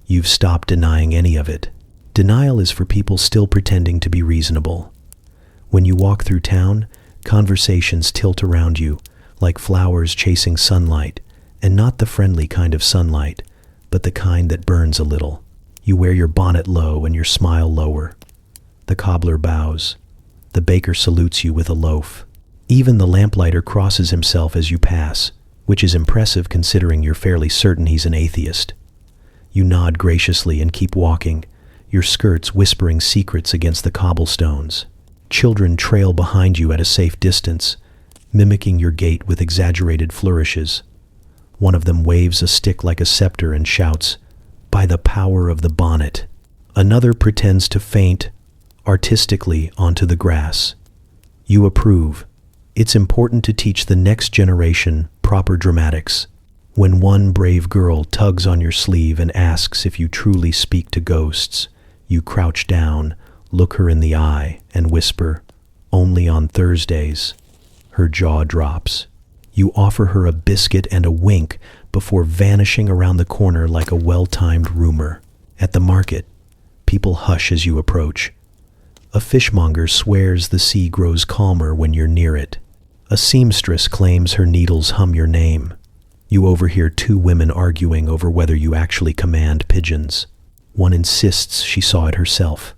You've stopped denying any of it. Denial is for people still pretending to be reasonable. When you walk through town, conversations tilt around you like flowers chasing sunlight, and not the friendly kind of sunlight, but the kind that burns a little. You wear your bonnet low and your smile lower. The cobbler bows. The baker salutes you with a loaf. Even the lamplighter crosses himself as you pass, which is impressive considering you're fairly certain he's an atheist. You nod graciously and keep walking, your skirts whispering secrets against the cobblestones. Children trail behind you at a safe distance, mimicking your gait with exaggerated flourishes. One of them waves a stick like a scepter and shouts, "By the power of the bonnet." Another pretends to faint artistically onto the grass. You approve. It's important to teach the next generation proper dramatics. When one brave girl tugs on your sleeve and asks if you truly speak to ghosts, you crouch down, look her in the eye, and whisper, "Only on Thursdays." Her jaw drops. You offer her a biscuit and a wink before vanishing around the corner like a well-timed rumor. At the market, people hush as you approach. A fishmonger swears the sea grows calmer when you're near it. A seamstress claims her needles hum your name. You overhear two women arguing over whether you actually command pigeons. One insists she saw it herself.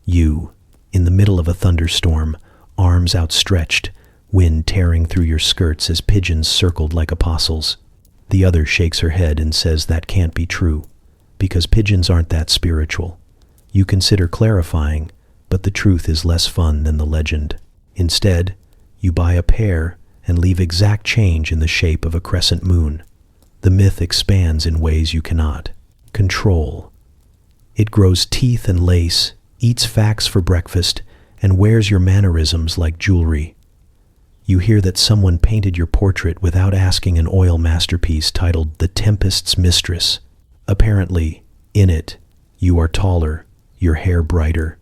You, In the middle of a thunderstorm, arms outstretched, wind tearing through your skirts as pigeons circled like apostles. The other shakes her head and says that can't be true, because pigeons aren't that spiritual. You consider clarifying, but the truth is less fun than the legend. Instead, you buy a pair and leave exact change in the shape of a crescent moon. The myth expands in ways you cannot control. It grows teeth and lace, eats facts for breakfast, and wears your mannerisms like jewelry. You hear that someone painted your portrait without asking an oil masterpiece titled The Tempest's Mistress. Apparently, in it, you are taller, your hair brighter,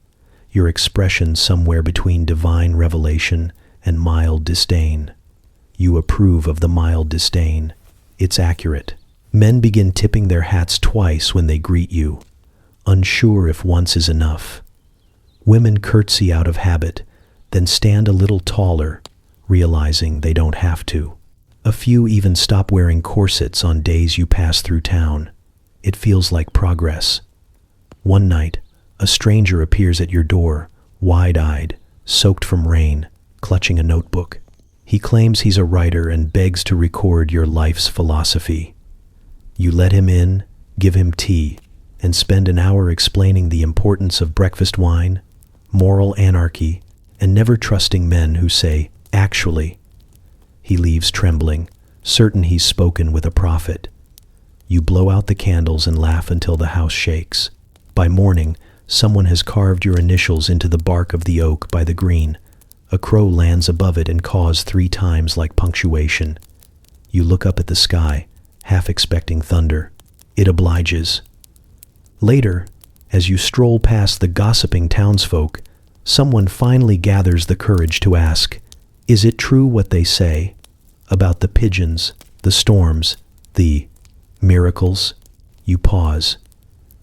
your expression somewhere between divine revelation and mild disdain. You approve of the mild disdain. It's accurate. Men begin tipping their hats twice when they greet you, unsure if once is enough. Women curtsy out of habit, then stand a little taller, realizing they don't have to. A few even stop wearing corsets on days you pass through town. It feels like progress. One night, a stranger appears at your door, wide-eyed, soaked from rain, clutching a notebook. He claims he's a writer and begs to record your life's philosophy. You let him in, give him tea, and spend an hour explaining the importance of breakfast wine, moral anarchy, and never trusting men who say, "Actually." He leaves trembling, certain he's spoken with a prophet. You blow out the candles and laugh until the house shakes. By morning, someone has carved your initials into the bark of the oak by the green. A crow lands above it and caws 3 times like punctuation. You look up at the sky, half expecting thunder. It obliges. Later, as you stroll past the gossiping townsfolk, someone finally gathers the courage to ask, "Is it true what they say about the pigeons, the storms, the miracles?" You pause,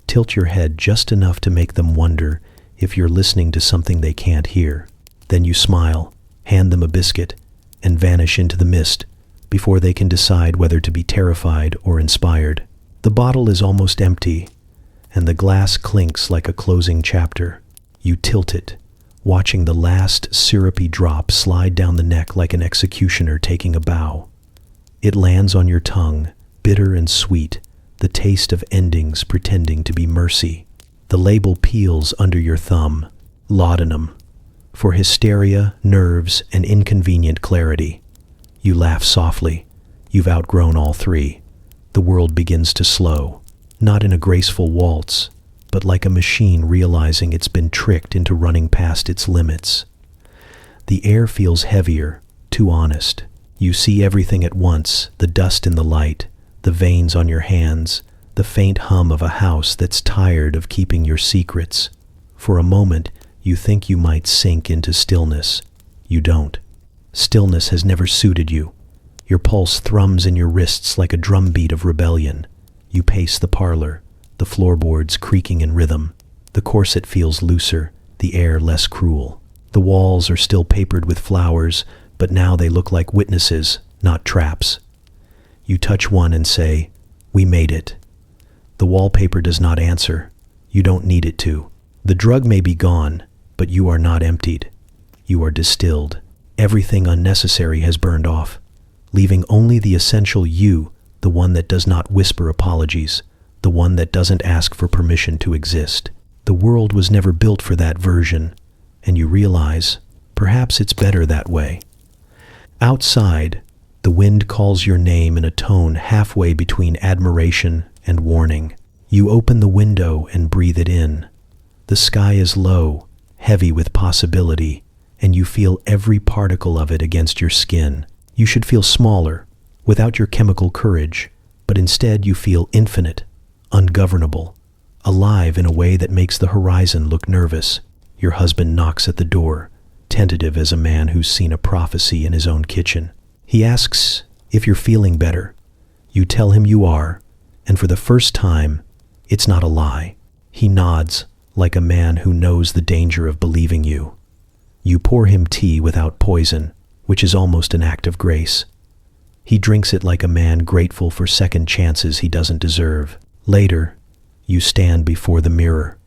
tilt your head just enough to make them wonder if you're listening to something they can't hear. Then you smile, hand them a biscuit, and vanish into the mist before they can decide whether to be terrified or inspired. The bottle is almost empty, and the glass clinks like a closing chapter. You tilt it, watching the last syrupy drop slide down the neck like an executioner taking a bow. It lands on your tongue, bitter and sweet, the taste of endings pretending to be mercy. The label peels under your thumb, laudanum, for hysteria, nerves, and inconvenient clarity. You laugh softly. You've outgrown all 3. The world begins to slow, not in a graceful waltz, but like a machine realizing it's been tricked into running past its limits. The air feels heavier, too honest. You see everything at once, the dust in the light, the veins on your hands, the faint hum of a house that's tired of keeping your secrets. For a moment, you think you might sink into stillness. You don't. Stillness has never suited you. Your pulse thrums in your wrists like a drumbeat of rebellion. You pace the parlor, the floorboards creaking in rhythm. The corset feels looser, the air less cruel. The walls are still papered with flowers, but now they look like witnesses, not traps. You touch one and say, "We made it." The wallpaper does not answer. You don't need it to. The drug may be gone, but you are not emptied. You are distilled. Everything unnecessary has burned off, leaving only the essential you, the one that does not whisper apologies, the one that doesn't ask for permission to exist. The world was never built for that version, and you realize, perhaps it's better that way. Outside, the wind calls your name in a tone halfway between admiration and warning. You open the window and breathe it in. The sky is low, heavy with possibility, and you feel every particle of it against your skin. You should feel smaller, without your chemical courage, but instead you feel infinite, ungovernable, alive in a way that makes the horizon look nervous. Your husband knocks at the door, tentative as a man who's seen a prophecy in his own kitchen. He asks if you're feeling better. You tell him you are, and for the first time, it's not a lie. He nods, like a man who knows the danger of believing you. You pour him tea without poison, which is almost an act of grace. He drinks it like a man grateful for second chances he doesn't deserve. Later, you stand before the mirror.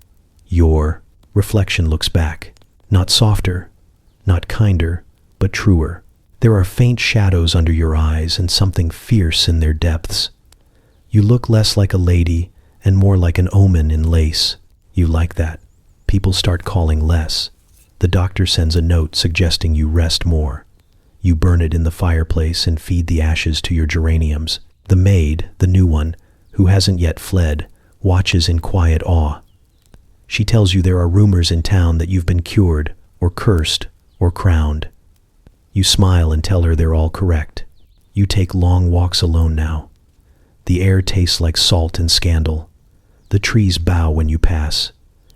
Your reflection looks back. Not softer, not kinder, but truer. There are faint shadows under your eyes and something fierce in their depths. You look less like a lady and more like an omen in lace. You like that. People start calling less. The doctor sends a note suggesting you rest more. You burn it in the fireplace and feed the ashes to your geraniums. The maid, the new one, who hasn't yet fled, watches in quiet awe. She tells you there are rumors in town that you've been cured, or cursed, or crowned. You smile and tell her they're all correct. You take long walks alone now. The air tastes like salt and scandal. The trees bow when you pass.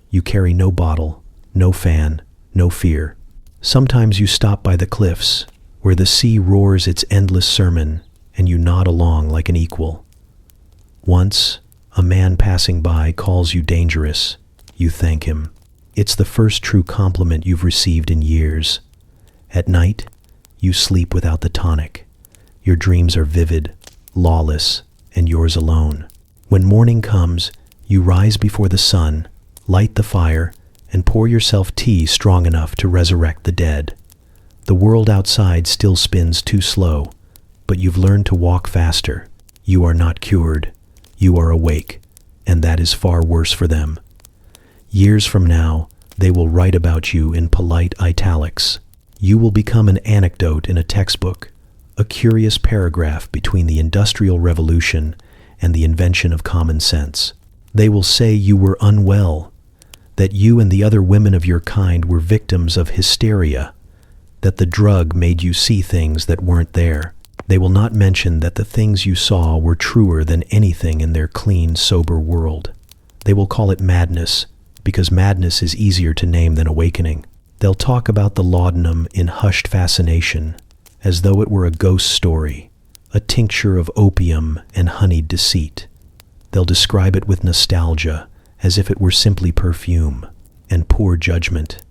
You carry no bottle, no fan, no fear. Sometimes you stop by the cliffs, where the sea roars its endless sermon, and you nod along like an equal. Once, a man passing by calls you dangerous. You thank him. It's the first true compliment you've received in years. At night, you sleep without the tonic. Your dreams are vivid, lawless, and yours alone. When morning comes, you rise before the sun, light the fire, and pour yourself tea strong enough to resurrect the dead. The world outside still spins too slow, but you've learned to walk faster. You are not cured. You are awake, and that is far worse for them. Years from now, they will write about you in polite italics. You will become an anecdote in a textbook, a curious paragraph between the Industrial Revolution and the invention of common sense. They will say you were unwell, that you and the other women of your kind were victims of hysteria, that the drug made you see things that weren't there. They will not mention that the things you saw were truer than anything in their clean, sober world. They will call it madness, because madness is easier to name than awakening. They'll talk about the laudanum in hushed fascination, as though it were a ghost story, a tincture of opium and honeyed deceit. They'll describe it with nostalgia, as if it were simply perfume and poor judgment.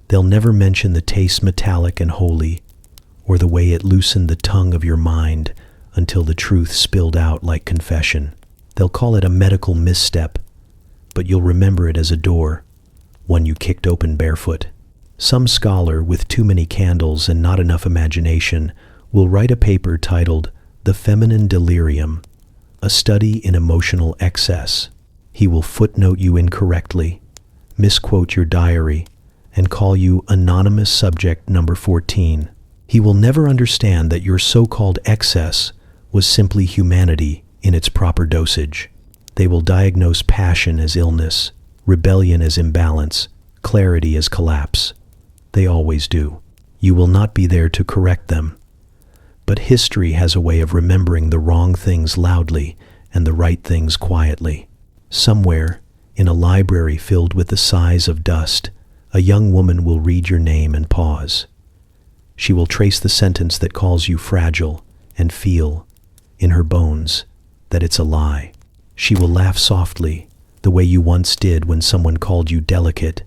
They'll never mention the taste metallic and holy, or the way it loosened the tongue of your mind until the truth spilled out like confession. They'll call it a medical misstep, but you'll remember it as a door, one you kicked open barefoot. Some scholar with too many candles and not enough imagination will write a paper titled The Feminine Delirium, a study in emotional excess. He will footnote you incorrectly, misquote your diary, and call you anonymous subject number 14. He will never understand that your so-called excess was simply humanity in its proper dosage. They will diagnose passion as illness, rebellion as imbalance, clarity as collapse. They always do. You will not be there to correct them. But history has a way of remembering the wrong things loudly and the right things quietly. Somewhere, in a library filled with the sighs of dust, a young woman will read your name and pause. She will trace the sentence that calls you fragile and feel, in her bones, that it's a lie. She will laugh softly, the way you once did when someone called you delicate,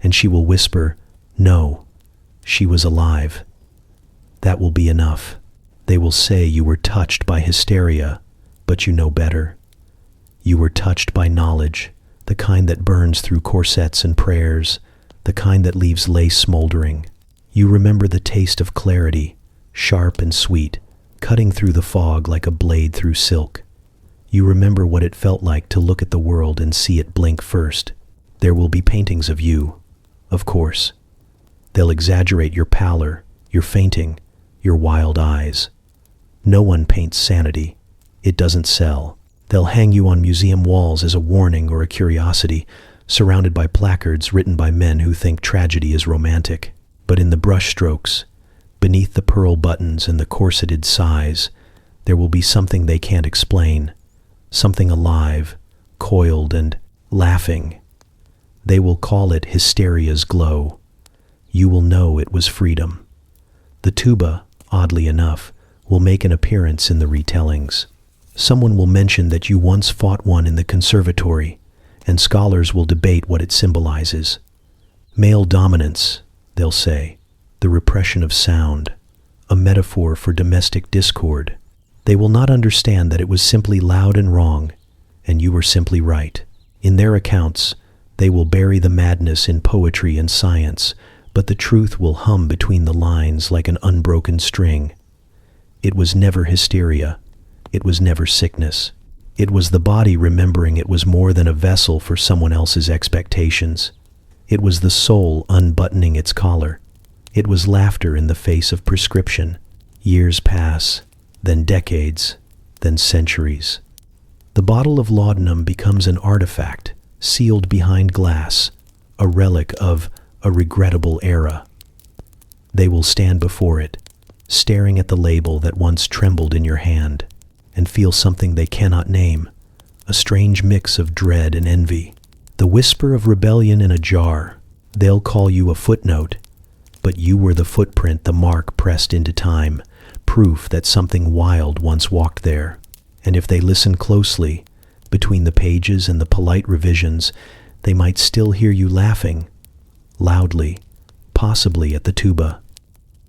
and she will whisper, "No, she was alive." That will be enough. They will say you were touched by hysteria, but you know better. You were touched by knowledge, the kind that burns through corsets and prayers, the kind that leaves lace smoldering. You remember the taste of clarity, sharp and sweet, cutting through the fog like a blade through silk. You remember what it felt like to look at the world and see it blink first. There will be paintings of you, of course. They'll exaggerate your pallor, your fainting, your wild eyes. No one paints sanity. It doesn't sell. They'll hang you on museum walls as a warning or a curiosity, surrounded by placards written by men who think tragedy is romantic. But in the brushstrokes, beneath the pearl buttons and the corseted sighs, there will be something they can't explain, something alive, coiled and laughing. They will call it hysteria's glow. You will know it was freedom. The tuba, oddly enough, will make an appearance in the retellings. Someone will mention that you once fought one in the conservatory, and scholars will debate what it symbolizes. Male dominance, they'll say, the repression of sound, a metaphor for domestic discord. They will not understand that it was simply loud and wrong, and you were simply right. In their accounts, They will bury the madness in poetry and science, but the truth will hum between the lines like an unbroken string. It was never hysteria. It was never sickness. It was the body remembering it was more than a vessel for someone else's expectations. It was the soul unbuttoning its collar. It was laughter in the face of prescription. Years pass, then decades, then centuries. The bottle of laudanum becomes an artifact, sealed behind glass, a relic of a regrettable era. They will stand before it, staring at the label that once trembled in your hand, and feel something they cannot name, a strange mix of dread and envy, the whisper of rebellion in a jar. They'll call you a footnote, but you were the footprint, the mark pressed into time, proof that something wild once walked there. And if they listen closely, between the pages and the polite revisions, they might still hear you laughing, loudly, possibly at the tuba.